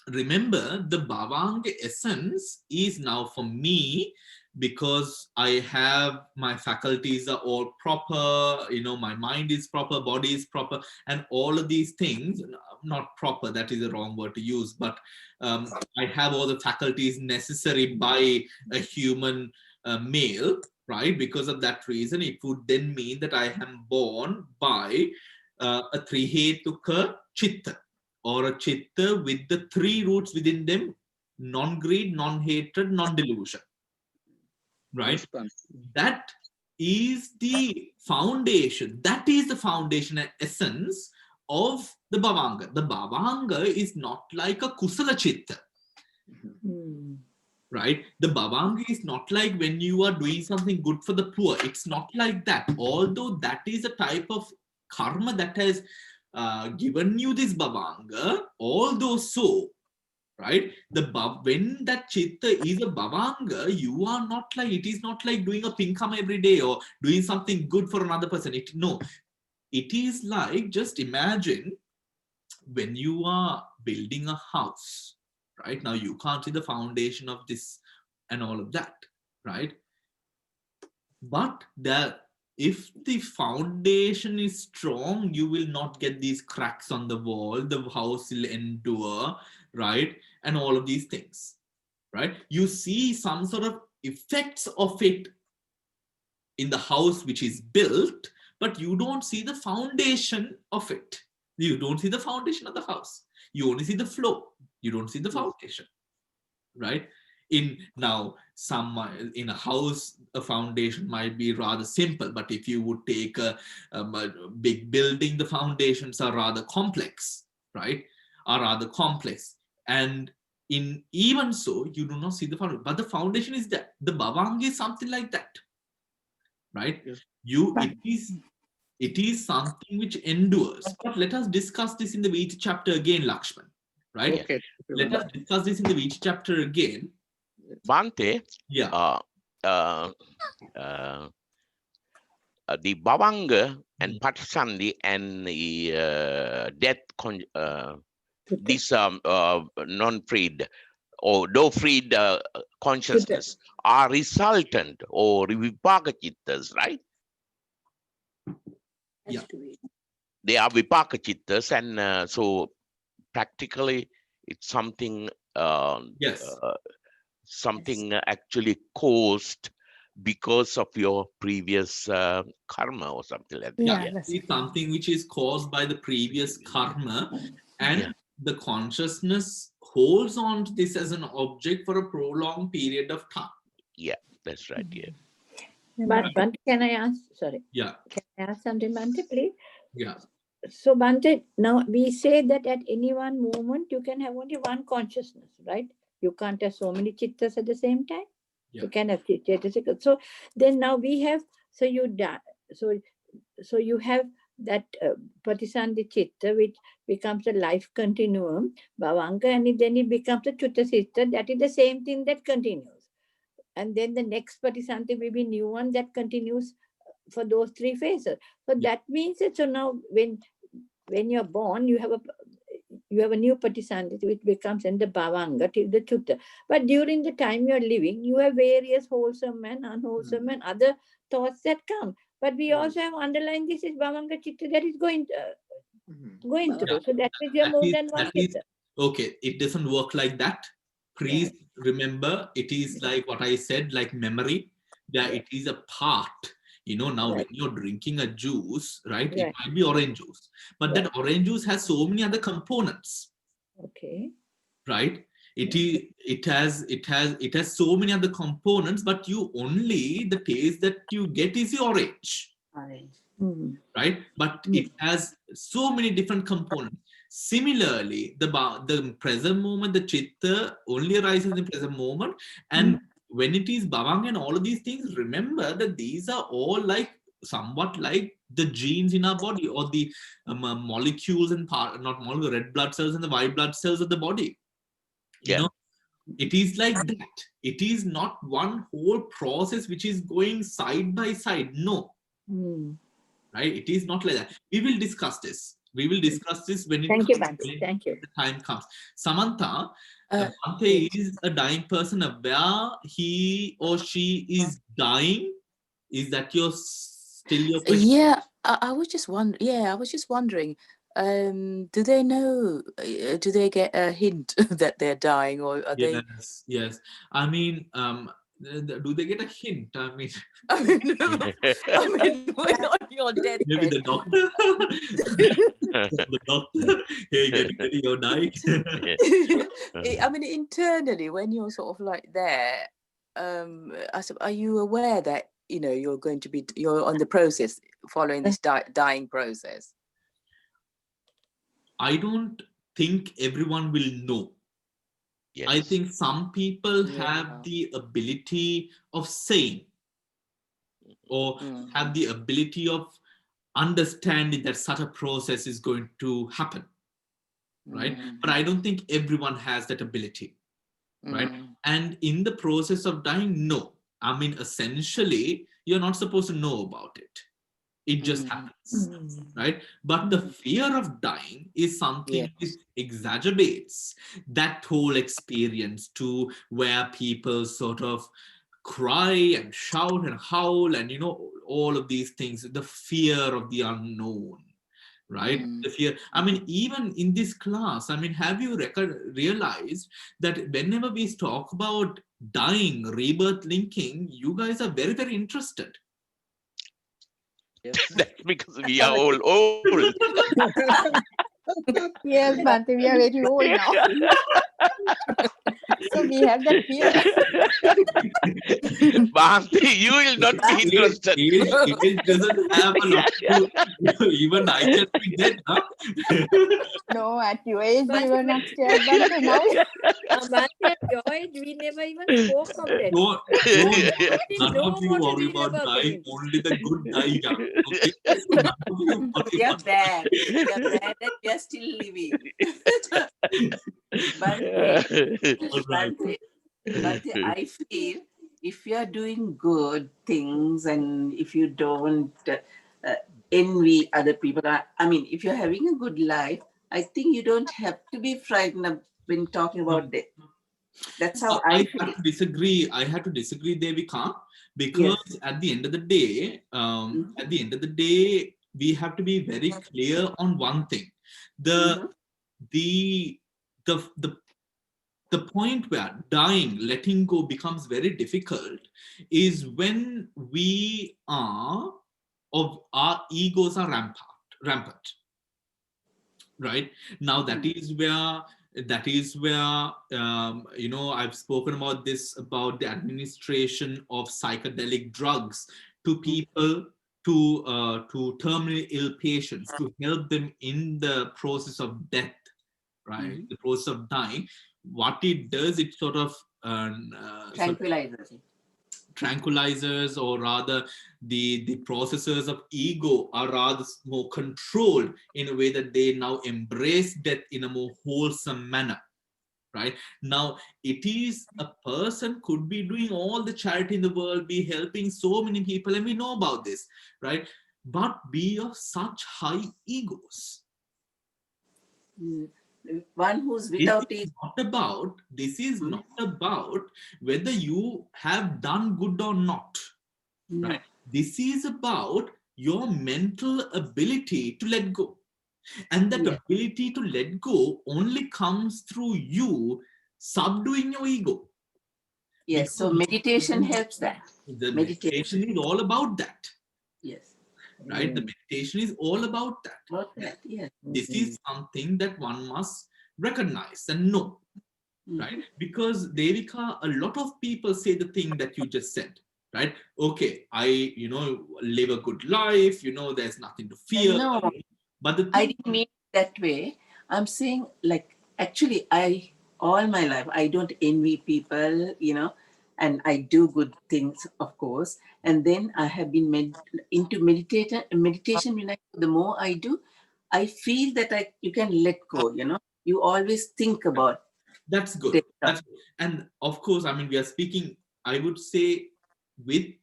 Remember, the Bhavanga essence is now for me, because I have, my faculties are all proper, my mind is proper, body is proper, and all of these things, not proper, that is the wrong word to use, but I have all the faculties necessary by a human male, right? Because of that reason, it would then mean that I am born by a Trihetuka Chitta, or a Chitta with the three roots within them: non-greed, non-hatred, non-delusion. Right? That is the foundation. That is the foundation and essence of the Bhavanga. The Bhavanga is not like a Kusala Chitta. Right? The Bhavanga is not like when you are doing something good for the poor. It's not like that. Although that is a type of karma that has given you this Bhavanga, although so, right? When that chitta is a Bhavanga, you are not like, it is not like doing a pinkam every day or doing something good for another person. No, it is like, just imagine when you are building a house, right? Now you can't see the foundation of this and all of that, right? But if the foundation is strong, you will not get these cracks on the wall, the house will endure, right? And all of these things, right? You see some sort of effects of it in the house which is built, but you don't see the foundation of it. You don't see the foundation of the house. You only see the floor. You don't see the foundation, right? In now, some in a house, a foundation might be rather simple, but if you would take a big building, the foundations are rather complex, right? Are rather complex, and in even so, you do not see the foundation, but the foundation is that the bhavanga is something like that, right? Yes. It is something which endures. But let us discuss this in the Vita chapter again, Lakshman, right? Okay. Let us discuss this in the Vita chapter again. Bhante, Yeah. The bhavanga and Mm. patisandhi and the death, these non-freed or no-freed consciousness are resultant or vipaka chittas, right? Yeah. They are vipaka chittas, and so practically it's something Yes. something actually caused because of your previous karma or something like that. Yeah, It's something which is caused by the previous karma, and Yeah. the consciousness holds on to this as an object for a prolonged period of time. Yeah, that's right. Yeah. But Bhante, can I ask? Sorry. Yeah. Can I ask something, Bhante, please? Yeah. So, Bhante, now we say that at any one moment you can have only one consciousness, right? You can't have so many chittas at the same time. Yeah. You can have chittas. So then now we have, so you die. So you have that Patisandhi chitta, which becomes a life continuum, bhavanga, and then it becomes a chutta chitta. That is the same thing that continues. And then the next Patisandhi will be new one that continues for those three phases. So that means that, so now when you're born, you have a new Patisandhi, which becomes in the bhavanga till the chutta. But during the time you're living, you have various wholesome and unwholesome and other thoughts that come. But we also have underlined this is bhavanga chitta that is going through. So that means you have more than one chitta. Okay, it doesn't work like that. Please remember, it is like what I said, like memory, that it is a part. You know, now when you're drinking a juice, right, it might be orange juice, but that orange juice has so many other components. Okay. Right? It has so many other components, but you only, the taste that you get is the orange. Right? But it has so many different components. Similarly, the present moment, the chitta only arises in the present moment, and when it is bhavanga and all of these things, remember that these are all like somewhat like the genes in our body, or the molecules and not molecules, red blood cells and the white blood cells of the body. You know, it is like that. It is not one whole process which is going side by side. No. Right? It is not like that. We will discuss this. We will discuss this when the time comes. Samantha, Bhante is a dying person aware he or she is dying. Is that still your question? Yeah, I was just wondering, do they know, do they get a hint that they're dying, or are they? Yes. I mean, do they get a hint? I mean, we're on your deathbed. Maybe the doctor. The doctor. Hey, get ready, you're dying. I mean, internally, when you're sort of like there, are you aware that you're on the process, following this dying process? I don't think everyone will know. Yes. I think some people have the ability of saying, or have the ability of understanding that such a process is going to happen, right? But I don't think everyone has that ability, right? And in the process of dying, no. I mean, essentially, you're not supposed to know about it. It just happens, right? But the fear of dying is something which exacerbates that whole experience, to where people sort of cry and shout and howl and all of these things. The fear of the unknown, right? The fear. I mean, even in this class, I mean, have you realized that whenever we talk about dying, rebirth, linking, you guys are very, very interested. That's because we are all old. Yes, Bhante, we are very old now. So he have that fear. Bhante, you will not be interested. Age doesn't have a lot to do. Even I can be dead, huh? No, at your age, But- we were not scared, Bhante. Now, But at your age, we never even spoke of that. Don't, none No of you more to worry read about about dying. him. Only the good die young. Okay? So none of you worry We are about bad. We are bad and we are still living. Bhante, I feel if you are doing good things and if you don't envy other people, I mean, if you're having a good life, I think you don't have to be frightened when talking about death. That's how I feel. have to disagree. I have to disagree, Devika, because at the end of the day, we have to be very clear on one thing. The point where dying, letting go becomes very difficult is when we are of our egos are rampant. Right now, that is where I've spoken about this, about the administration of psychedelic drugs to people, to terminally ill patients, to help them in the process of death, right? The process of dying. What it does, it sort of tranquilizers, or rather the processors of ego are rather more controlled in a way that they now embrace death in a more wholesome manner. Right now, it is a person could be doing all the charity in the world, be helping so many people, and we know about this, right? But be of such high egos. One who's without ego. This is not about whether you have done good or not. No. Right? This is about your mental ability to let go. And that ability to let go only comes through you subduing your ego. Yes, so meditation helps that. The meditation is all about that. Yes. Right? The meditation is all about that. Yes. This is something that one must recognize and know. Right? Because Devika, a lot of people say the thing that you just said. Right? Okay, I live a good life, there's nothing to fear. No, but I didn't mean it that way. I'm saying, like, actually, all my life, I don't envy people, and I do good things, of course. And then I have been into meditation. When the more I do, I feel that you can let go, You always think about. That's good. And of course, we are speaking, I would say, with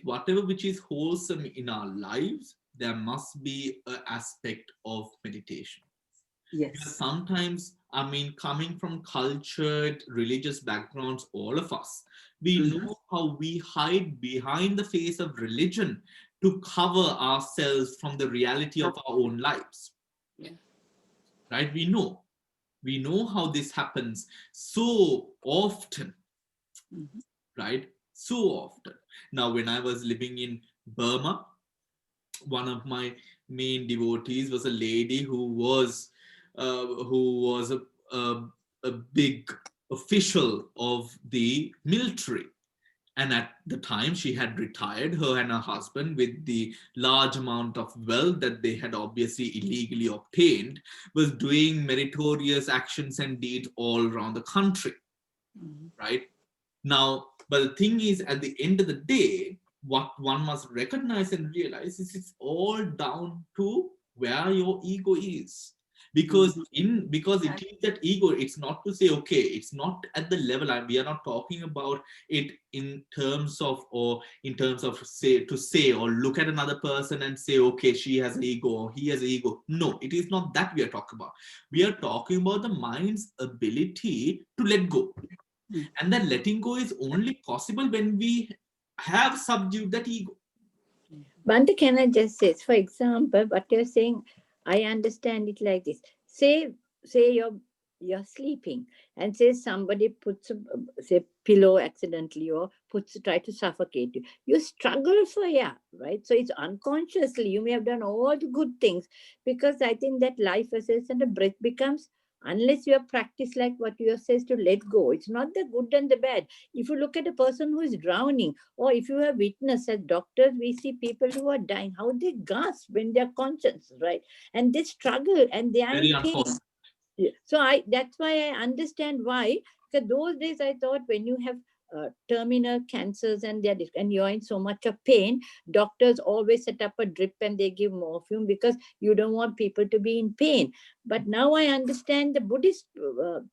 whatever which is wholesome in our lives, there must be an aspect of meditation. Yes. Because sometimes, coming from cultured religious backgrounds, all of us, we know how we hide behind the face of religion to cover ourselves from the reality of our own lives. Yeah. Right? We know how this happens so often. Right? So often. Now, when I was living in Burma, one of my main devotees was a lady who was a big official of the military. And at the time, she had retired, her and her husband, with the large amount of wealth that they had obviously illegally obtained, was doing meritorious actions and deeds all around the country. Right? Now, but the thing is, at the end of the day, what one must recognize and realize is it's all down to where your ego is. Because it is that ego, it's not to say, okay, it's not at the level, we are not talking about it in terms of say or look at another person and say, okay, she has an ego or he has an ego. No, it is not that we are talking about. We are talking about the mind's ability to let go. And that letting go is only possible when we have subdued that ego. Bhante, can I just say, for example, what you're saying, I understand it like this. Say you're sleeping, and say somebody puts a pillow accidentally or try to suffocate you. You struggle for air, right? So it's unconsciously, you may have done all the good things, because I think that life essence and the breath becomes Unless you have practiced like what you says to let go. It's not the good and the bad. If you look at a person who is drowning, or if you have witnessed as doctors, we see people who are dying, how they gasp when they are conscious, right? And they struggle and they are Very in pain. unfortunate. So that's why I understand why. Because those days I thought when you have terminal cancers and you're in so much of pain, doctors always set up a drip and they give morphine because you don't want people to be in pain. But now I understand the Buddhist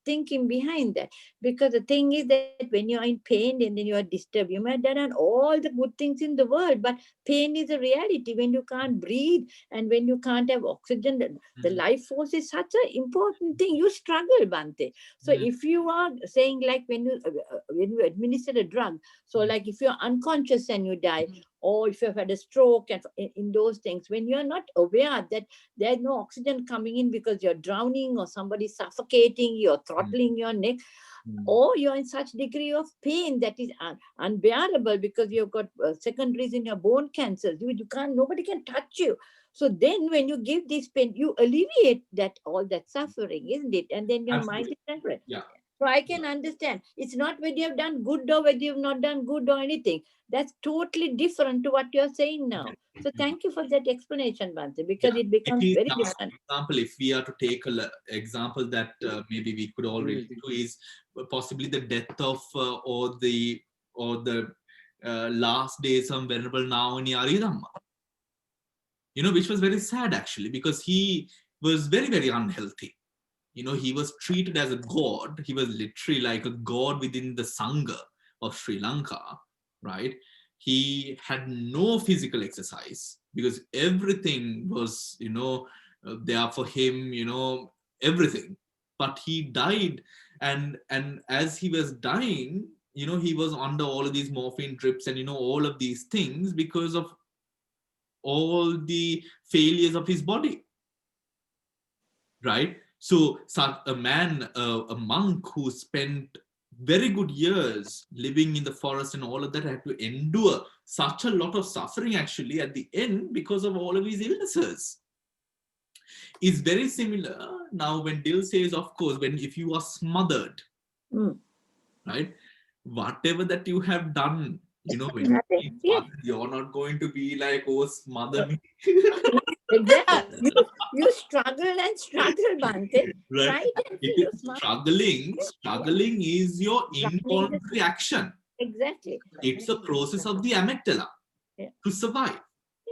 thinking behind that, because the thing is that when you're in pain and then you are disturbed, you might have done all the good things in the world, but pain is a reality. When you can't breathe and when you can't have oxygen, the life force is such an important thing. You struggle, Bhante. So if you are saying like when you administer a drug, so like if you're unconscious and you die, or if you've had a stroke, and in those things, when you're not aware that there's no oxygen coming in because you're drowning or somebody's suffocating, you're throttling your neck, or you're in such degree of pain that is unbearable because you've got secondaries in your bone cancers, you can't, nobody can touch you. So then when you give this pain, you alleviate that, all that suffering, isn't it? And then your mind is separate. Yeah. So I can understand. It's not whether you've done good or whether you've not done good or anything. That's totally different to what you're saying now. So thank you for that explanation, Bhante, because it becomes very now, different. For example, if we are to take an example that maybe we could all relate to, is possibly the death of or the last days of Venerable Nauni Abhidhamma. Which was very sad actually, because he was very, very unhealthy. He was treated as a god. He was literally like a god within the Sangha of Sri Lanka, right? He had no physical exercise because everything was, there for him, everything. But he died, and as he was dying, he was under all of these morphine drips and, all of these things because of all the failures of his body, right? So a man, a monk who spent very good years living in the forest and all of that, had to endure such a lot of suffering actually at the end because of all of his illnesses. Is very similar now when Dill says, of course, if you are smothered, right? Whatever that you have done, when you're not going to be like, oh, smother me. Exactly. You struggle and struggle, Bhante. Right? Struggling is your involuntary action. Exactly. It's a process of the amygdala to survive.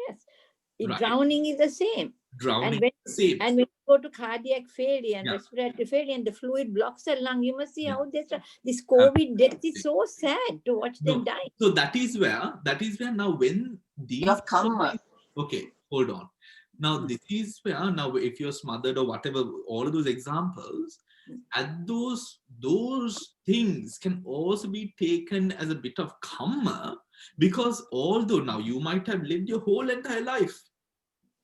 Yes. Drowning is the same. Drowning is the same. And when you go to cardiac failure and respiratory failure and the fluid blocks the lung, you must see how this COVID death is so sad to watch them die. So that is where now when these... Okay, hold on. Now, this is where, now if you're smothered or whatever, all of those examples, and those things can also be taken as a bit of karma, because although now you might have lived your whole entire life,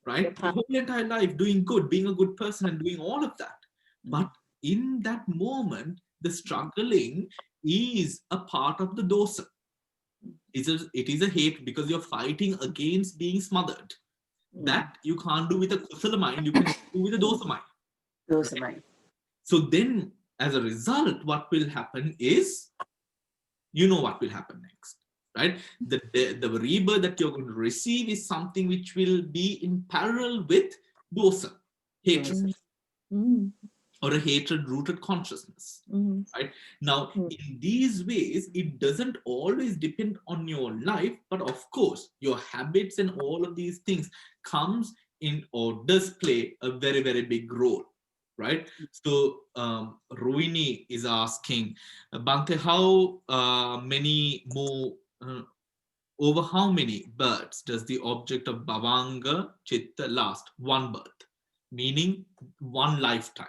right? Your whole entire life doing good, being a good person and doing all of that. But in that moment, the struggling is a part of the dosa. It is a hate because you're fighting against being smothered. That you can't do with a kusala mind, you can do with a dosa mind. So then, as a result, what will happen is, what will happen next, right? The rebirth that you're going to receive is something which will be in parallel with dosa, hatred, or a hatred-rooted consciousness, right? Now, in these ways, it doesn't always depend on your life, but of course, your habits and all of these things comes in or does play a very, very big role, right? So, Ruini is asking, Bhante, how many more, over how many births does the object of Bhavanga Chitta last? One birth, meaning one lifetime.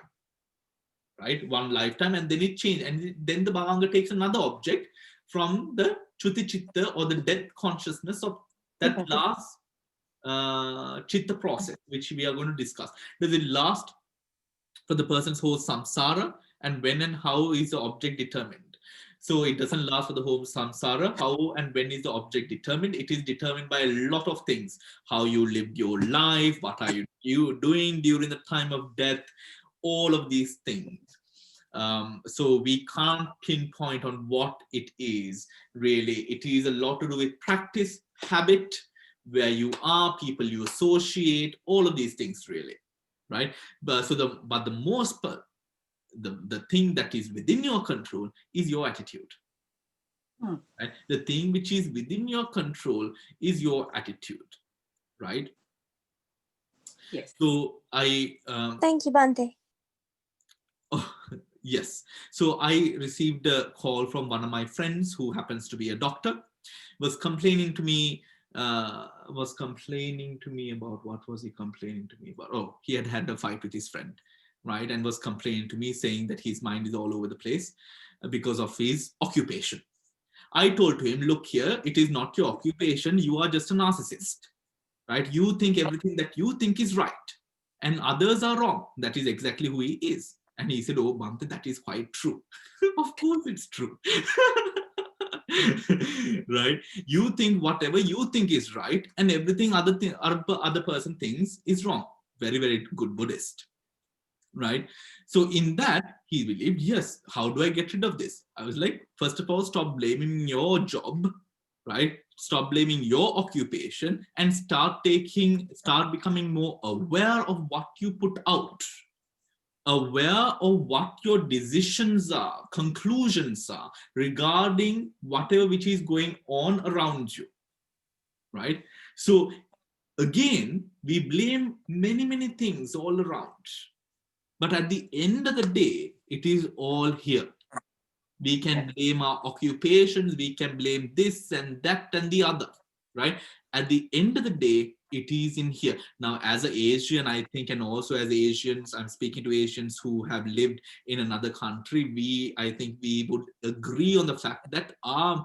Right, one lifetime, and then it changes, and then the Bhavanga takes another object from the Chuti Chitta or the death consciousness of that last Chitta process, which we are going to discuss. Does it last for the person's whole samsara, and when and how is the object determined? So it doesn't last for the whole samsara. How and when is the object determined? It is determined by a lot of things. How you lived your life, what are you doing during the time of death, all of these things. So we can't pinpoint on what it is really. It is a lot to do with practice, habit, where you are, people you associate, all of these things really, right? But the thing that is within your control is your attitude. Right? The thing which is within your control is your attitude, right? Yes. So Thank you, Bhante. oh, yes. So I received a call from one of my friends who happens to be a doctor, was complaining to me about, what was he complaining to me about? Oh, he had a fight with his friend, right? And was complaining to me saying that his mind is all over the place because of his occupation. I told him, look here, it is not your occupation. You are just a narcissist, right? You think everything that you think is right and others are wrong. That is exactly who he is. And he said, oh, Bhante, that is quite true. Of course it's true. Right? You think whatever you think is right and everything other person thinks is wrong. Very, very good Buddhist. Right? So in that, he believed, yes, how do I get rid of this? I was like, first of all, stop blaming your job, right? Stop blaming your occupation and start becoming more aware of what you put out, aware of what your decisions are, conclusions are regarding whatever which is going on around you, right? So again, we blame many, many things all around. But at the end of the day, it is all here. We can blame our occupations, we can blame this and that and the other, right? At the end of the day, it is in here. Now, as an Asian, I think, and also as Asians, I'm speaking to Asians who have lived in another country, I think we would agree on the fact that our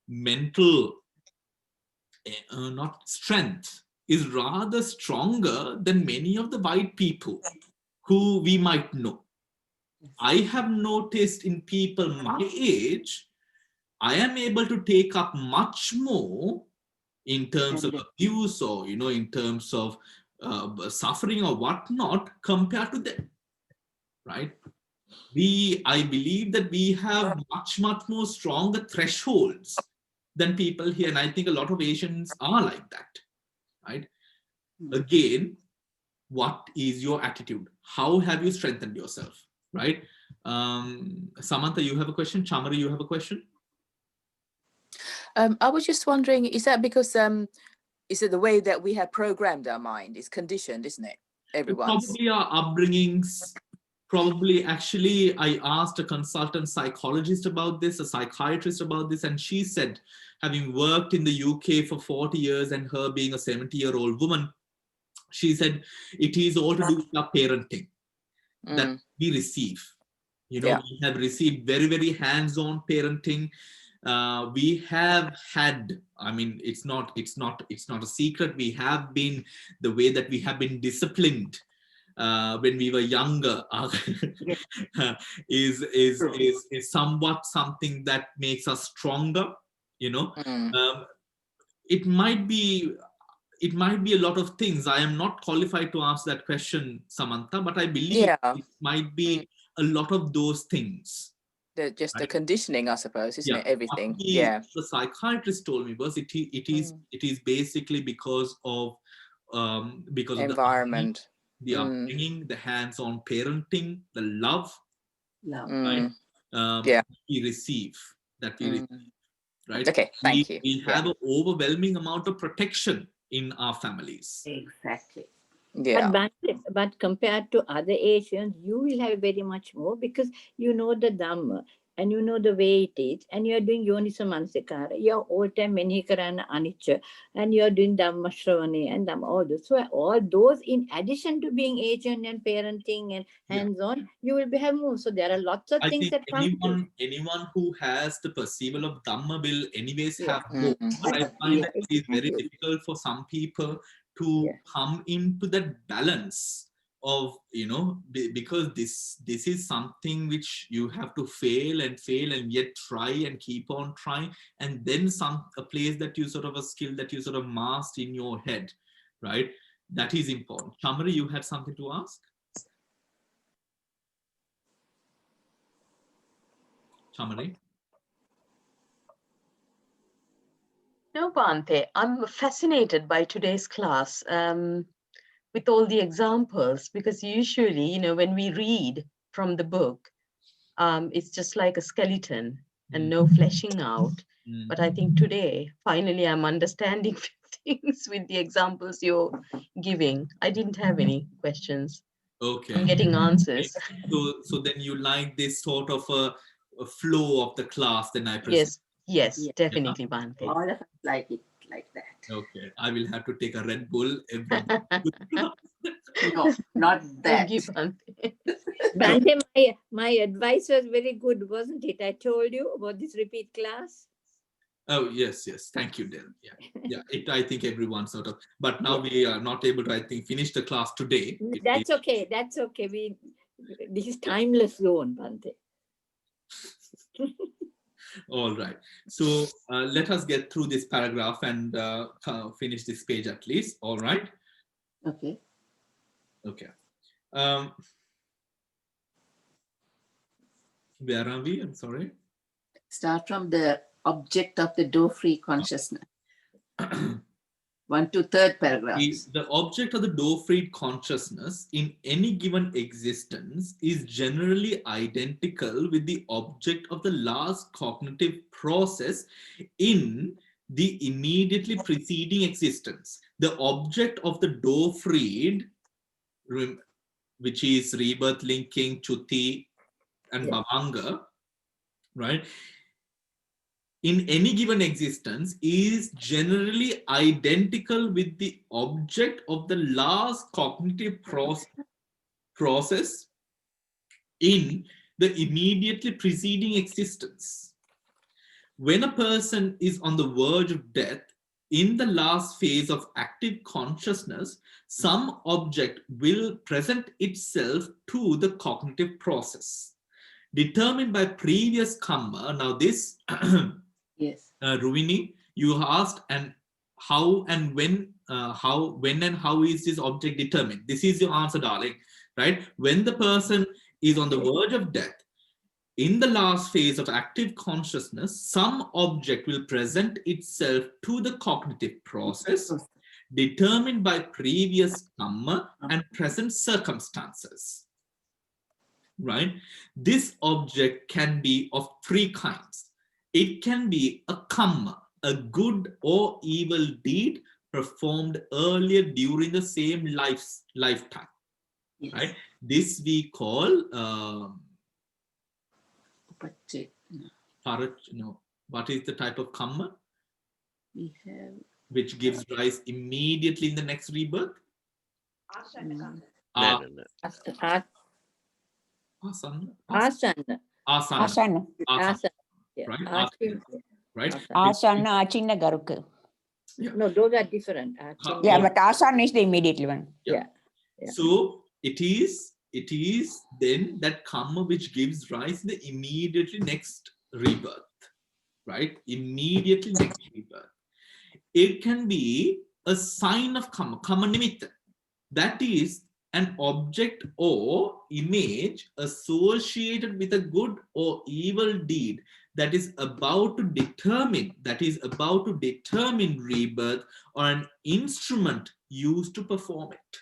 mental, not strength, is rather stronger than many of the white people who we might know. I have noticed in people my age, I am able to take up much more in terms of abuse or, in terms of suffering or whatnot compared to them, right? I believe that we have much, much more stronger thresholds than people here. And I think a lot of Asians are like that, right? Again, what is your attitude? How have you strengthened yourself, right? Samantha, you have a question? Chamari, you have a question? I was just wondering, is that because is it the way that we have programmed our mind? It's conditioned, isn't it? Everyone's. Probably our upbringings. Probably, actually, I asked a consultant psychologist about this, a psychiatrist about this, and she said, having worked in the UK for 40 years and her being a 70-year-old woman, she said, it is all to do with our parenting that we receive. We have received very, very hands-on parenting. We have had, I mean, it's not a secret. We have been, the way that we have been disciplined when we were younger is somewhat something that makes us stronger. It might be a lot of things. I am not qualified to answer that question, Samantha, but I believe it might be a lot of those things. Just the conditioning, I suppose, isn't it? Everything. What the psychiatrist told me was it is basically because of environment, the upbringing, the hands-on parenting, the love, right? We receive. Right? Okay, thank you. We have an overwhelming amount of protection in our families. Exactly. Yeah. But compared to other Asians, you will have very much more because you know the Dhamma and you know the way it is, and you are doing Yoniso Manasikara. You are all time Menehi Karana Anicca, and you are doing Dhamma Shravane and Dhamma, all those. So all those, in addition to being Asian and parenting and hands-on, you will have more. So there are lots of things that come. Anyone who has the perceivable of Dhamma will anyways have more. But I find that it is very difficult for some people to come into that balance of, because this is something which you have to fail and yet try and keep on trying, and then a place that you sort of, a skill that you sort of master in your head, right? That is important. Chamari, you had something to ask? Tamari? No, Bhante, I'm fascinated by today's class with all the examples, because usually, you know, when we read from the book, it's just like a skeleton and no fleshing out. But I think today, finally, I'm understanding things with the examples you're giving. I didn't have any questions. Okay. I'm getting answers. So then you like this sort of a flow of the class, then I presume. Yes, Yeah. definitely, Bhante. All of us like it like that. Okay, I will have to take a Red Bull every No, not that. Thank you, Bhante. Bhante, my advice was very good, wasn't it? I told you about this repeat class. Oh, yes. Thank you, Del. Yeah. I think everyone sort of, but now we are not able to, I think, finish the class today. That's okay. That's okay. This is timeless zone, Bhante. All right. So let us get through this paragraph and finish this page at least. All right. Okay. Okay. Where are we? I'm sorry. Start from the object of the door-free consciousness. 1 to 3rd paragraphs. The object of the door-freed consciousness in any given existence is generally identical with the object of the last cognitive process in the immediately preceding existence. The object of the door-freed, which is rebirth, linking, chuti, and bhavanga, right? In any given existence is generally identical with the object of the last cognitive process in the immediately preceding existence. When a person is on the verge of death, in the last phase of active consciousness, some object will present itself to the cognitive process, determined by previous karma. Now this, yes, Ruvini, you asked, and how and when, when and how is this object determined? This is your answer, darling, right? When the person is on the verge of death, in the last phase of active consciousness, some object will present itself to the cognitive process, determined by previous karma and present circumstances. Right? This object can be of 3 kinds. It can be a karma, a good or evil deed performed earlier during the same lifetime. yes. Right? This we call what is the type of karma? We have Which gives rise immediately in the next rebirth? Asana. Right? Asana, Achinna Garuka. No, those are different. Yeah, but Asana is the immediate one. Yeah. So it is then that karma which gives rise to the immediately next rebirth, right? Immediately next rebirth. It can be a sign of karma, karma nimitta. That is an object or image associated with a good or evil deed that is about to determine rebirth, or an instrument used to perform it.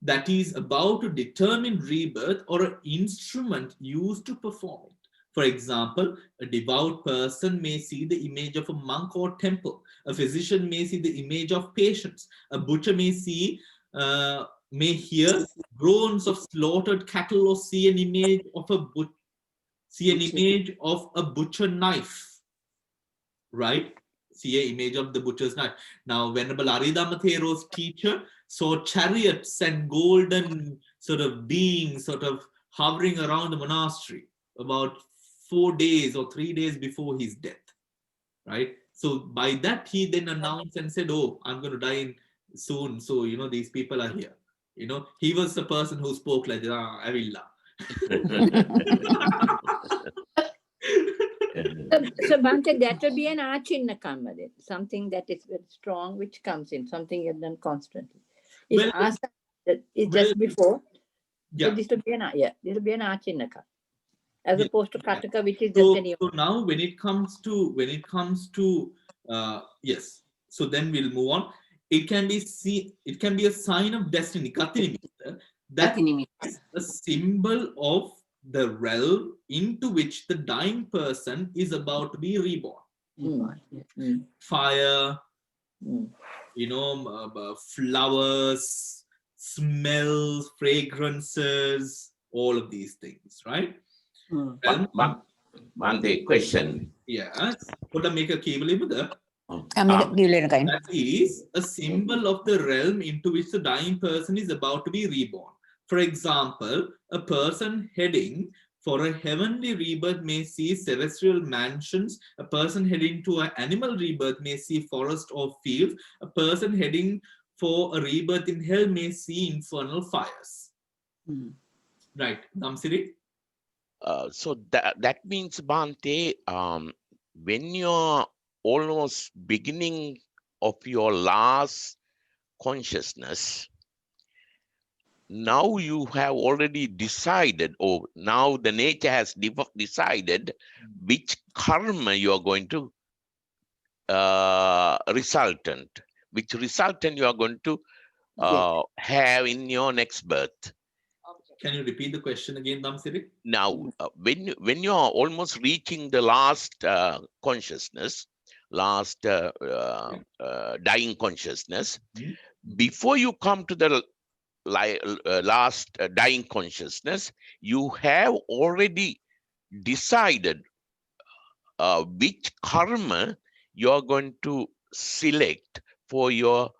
That is about to determine rebirth, or an instrument used to perform it. For example, a devout person may see the image of a monk or temple. A physician may see the image of patients. A butcher may hear groans of slaughtered cattle, or see an image of a butcher knife. Right? See an image of the butcher's knife. Now, Venerable Abhidhamma Thero's teacher saw chariots and golden sort of beings sort of hovering around the monastery about 4 days or 3 days before his death, right? So by that, he then announced and said, oh, I'm going to die soon. So, these people are here. He was the person who spoke like, Avilla. So, Bhante, that will be an achinna karma then, something that is very strong, which comes in, something you have done constantly. It's just before. Yeah. So this will be an achinna karma. as Yeah, opposed to yeah. Kataka, which is So, just any. so now when it comes to yes, so then we'll move on. It can be a sign of destiny, Gatinimitta, that is a symbol of the realm into which the dying person is about to be reborn. Fire, flowers, smells, fragrances, all of these things, right? Bhante, question. Yes. Make a cable That that is a symbol of the realm into which the dying person is about to be reborn. For example, a person heading for a heavenly rebirth may see celestial mansions. A person heading to an animal rebirth may see forest or fields. A person heading for a rebirth in hell may see infernal fires. Right, Damsiri? So that means, Bhante, when you're almost beginning of your last consciousness, now you have already decided, or now the nature has decided which karma you are going to which resultant you are going to have in your next birth. Can you repeat the question again, Damsiri? Now, when you are almost reaching the last consciousness, last dying consciousness, before you come to the last dying consciousness, you have already decided which karma you are going to select for your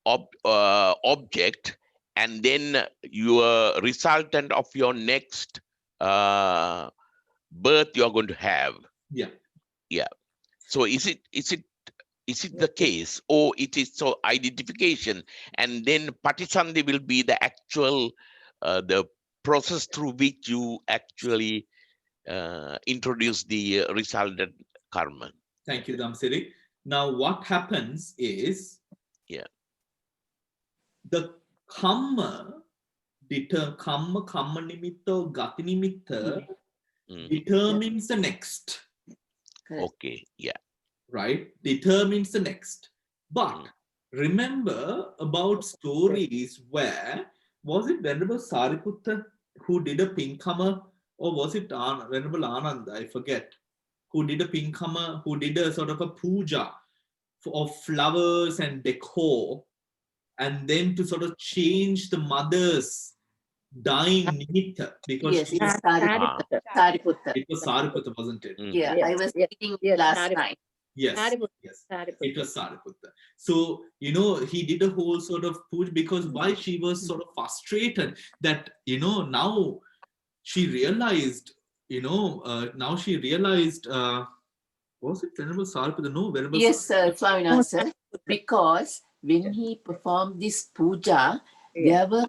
object, and then your resultant of your next birth you are going to have. Yeah. So is it the case, or it is so identification, and then patisandhi will be the actual the process through which you actually introduce the resultant karma? Thank you, Damsiri. Now, what happens is, the karma nimitta, gati nimitta determines the next. Okay, yeah. Right? Determines the next. But remember about stories where, was it Venerable Sariputta who did a pinkama, or was it Venerable Ananda? I forget. Who did a pinkama, who did a sort of a puja of flowers and decor, and then to sort of change the mother's dying nimitta, because Yes, she it was Sariputta. It was Sariputta, wasn't it? Yeah, I was reading last night. Yes, yes. It was Sariputta. So, he did a whole sort of puja, because why? She was sort of frustrated that, now she realized, was it Venerable Sariputta? No, Venerable Yes, Swaminathan sir, because when he performed this puja, there were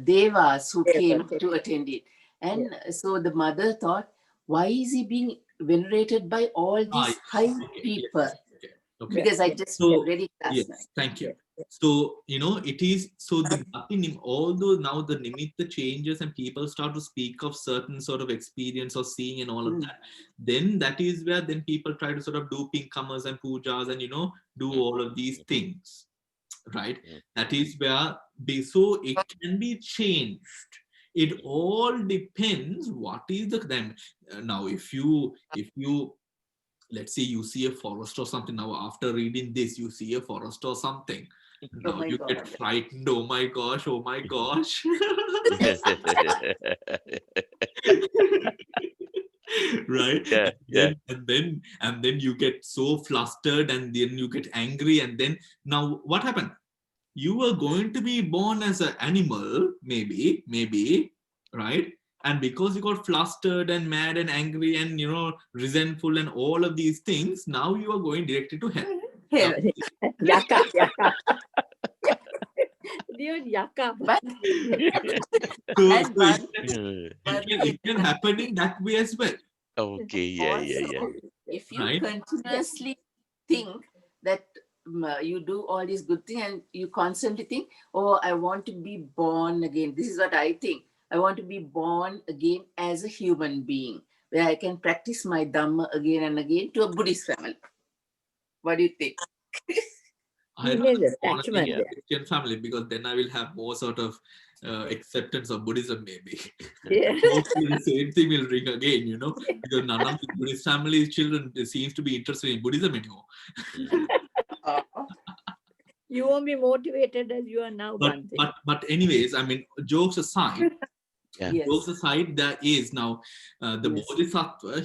devas who came to attend it. And so the mother thought, why is he being venerated by all these high people? Okay. Because I just read it last night. Thank you. So, it is, so the although now the nimitta changes and people start to speak of certain sort of experience or seeing and all of that, then that is where then people try to sort of do pinkamas and pujas and, do all of these things, right? That is where, so it can be changed. It all depends what is the then. Now, if you let's say you see a forest or something, now after reading this you see a forest or something, now you get frightened, oh my gosh, right? And then you get so flustered, and then you get angry, and then now what happened? You were going to be born as an animal, maybe, right? And because you got flustered and mad and angry and, resentful and all of these things, now you are going directly to hell. Yaka. Yaka. It can happen in that way as well. Okay, yeah. If you continuously think that you do all these good things and you constantly think, oh, I want to be born again. This is what I think. I want to be born again as a human being, where I can practice my Dhamma again and again to a Buddhist family. What do you think? I There's rather want to attachment be a there. Christian family, because then I will have more sort of acceptance of Buddhism, maybe. Yeah. Hopefully the same thing will ring again, you know, because none of the Buddhist families' children seems to be interested in Buddhism anymore. You won't be motivated as you are now, Bhante. But anyways, I mean, jokes aside, Yes. jokes aside, there is now the Yes. Bodhisattva,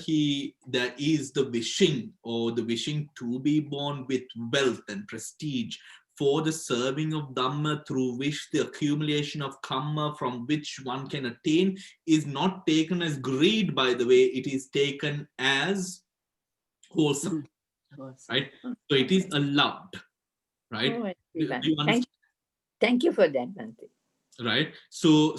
there is the wishing, or the wishing to be born with wealth and prestige for the serving of Dhamma, through which the accumulation of karma from which one can attain is not taken as greed, by the way, it is taken as wholesome, right? So it is allowed, right? Oh, I see, Do Bhante. you understand? Thank you for that, Bhante. Right? So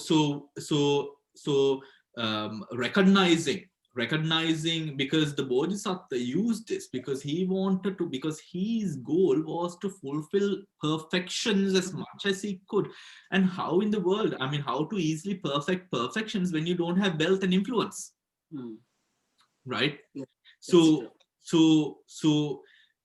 recognizing, because the Bodhisattva used this because he wanted to, because his goal was to fulfill perfections as much as he could. And how in the world, I mean, how to easily perfect perfections when you don't have wealth and influence, right? Yeah, so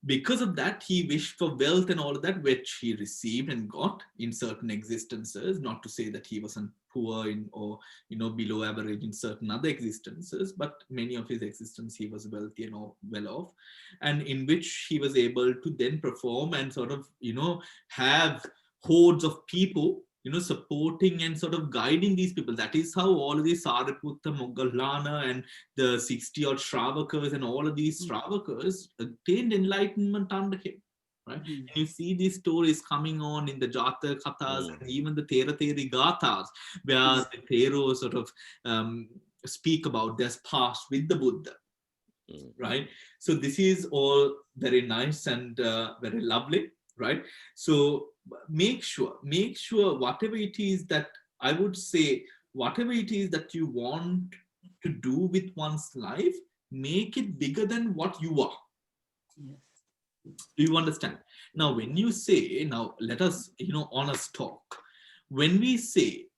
because of that, he wished for wealth and all of that, which he received and got in certain existences. Not to say that he wasn't poor or below average in certain other existences, but many of his existences he was wealthy and well off, and in which he was able to then perform and sort of have hordes of people supporting and sort of guiding these people. That is how all of these Sariputta, Moggallana, and the 60 odd Shravakas and all of these Shravakas attained enlightenment under him. Right? And you see these stories coming on in the Jataka Kathas and even the Thera Theri Gathas, where the Theros sort of speak about their past with the Buddha. Right? So this is all very nice and very lovely. Right? So make sure whatever it is that I would say, whatever it is that you want to do with one's life, make it bigger than what you are. Yes. Do you understand? Now, when you say, now let us, honest talk. When we say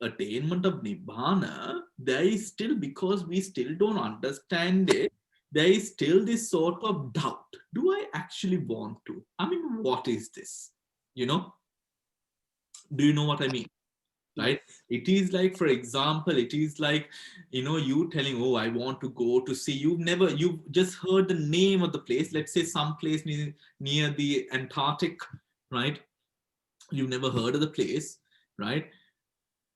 attainment of Nibbana, there is still, because we still don't understand it, there is still this sort of doubt. Do I actually want to? I mean, what is this? Do you know what I mean? Right? It is like, for example, it is like, you telling, oh, I want to go to see, you've just heard the name of the place, let's say some place near the Antarctic, right? You've never heard of the place, right?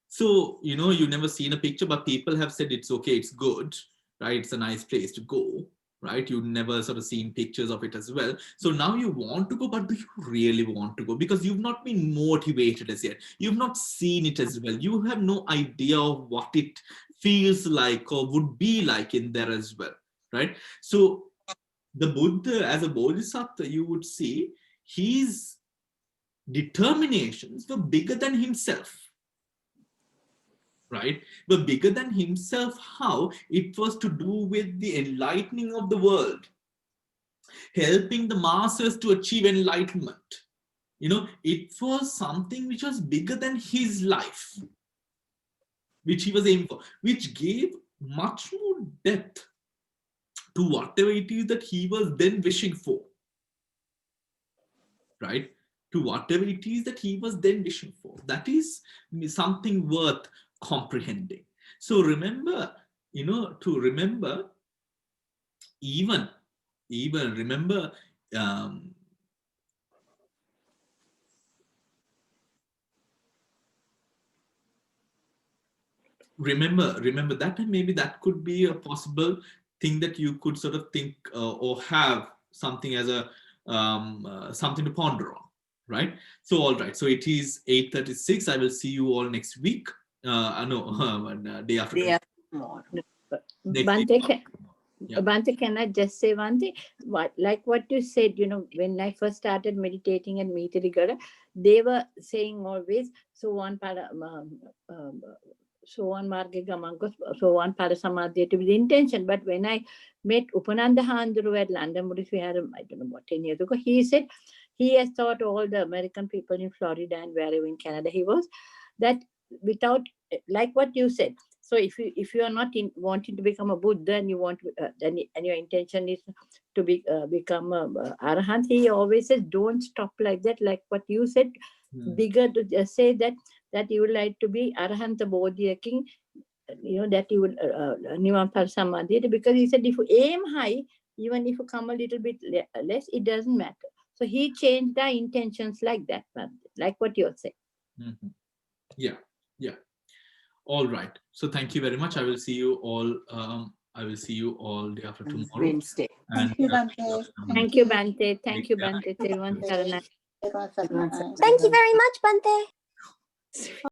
So, you've never seen a picture, but people have said it's okay, it's good, right? It's a nice place to go, right? You've never sort of seen pictures of it as well. So now you want to go, but do you really want to go? Because you've not been motivated as yet. You've not seen it as well. You have no idea of what it feels like or would be like in there as well, right? So the Buddha, as a Bodhisattva, you would see his determinations were bigger than himself. Right? But bigger than himself, how? It was to do with the enlightening of the world, helping the masses to achieve enlightenment. It was something which was bigger than his life, which he was aiming for, which gave much more depth to whatever it is that he was then wishing for. Right? To whatever it is that he was then wishing for. That is something worth comprehending. So remember, to remember, even remember, remember that, and maybe that could be a possible thing that you could sort of think or have something as a something to ponder on. Right? So all right, so it is 8:36. I will see you all next week. Day after tomorrow. Bhante, can I just say one thing? Like what you said, when I first started meditating and Meetirigara, they were saying always, so on marge gamanko, so on parasamadhyati with intention. But when I met Upananda Handuru at London Buddhist Vihara, I don't know what, 10 years ago, he said he has taught all the American people in Florida and wherever in Canada he was, that without, like what you said. So if you are not wanting to become a Buddha and you want and your intention is to become a Arahant, he always says don't stop like that. Like what you said, bigger to just say that you would like to be Arahanta Bodhi King, that you will Nivan Parasamadhi, because he said if you aim high, even if you come a little bit less, it doesn't matter. So he changed the intentions like that, like what you're saying. Yeah. All right. So thank you very much. I will see you all. Day after tomorrow. Wednesday. And, Thank you, Bhante. Thank you, Bhante. Thank you, Bhante. Thank you, Bhante. Thank you very much, Bhante.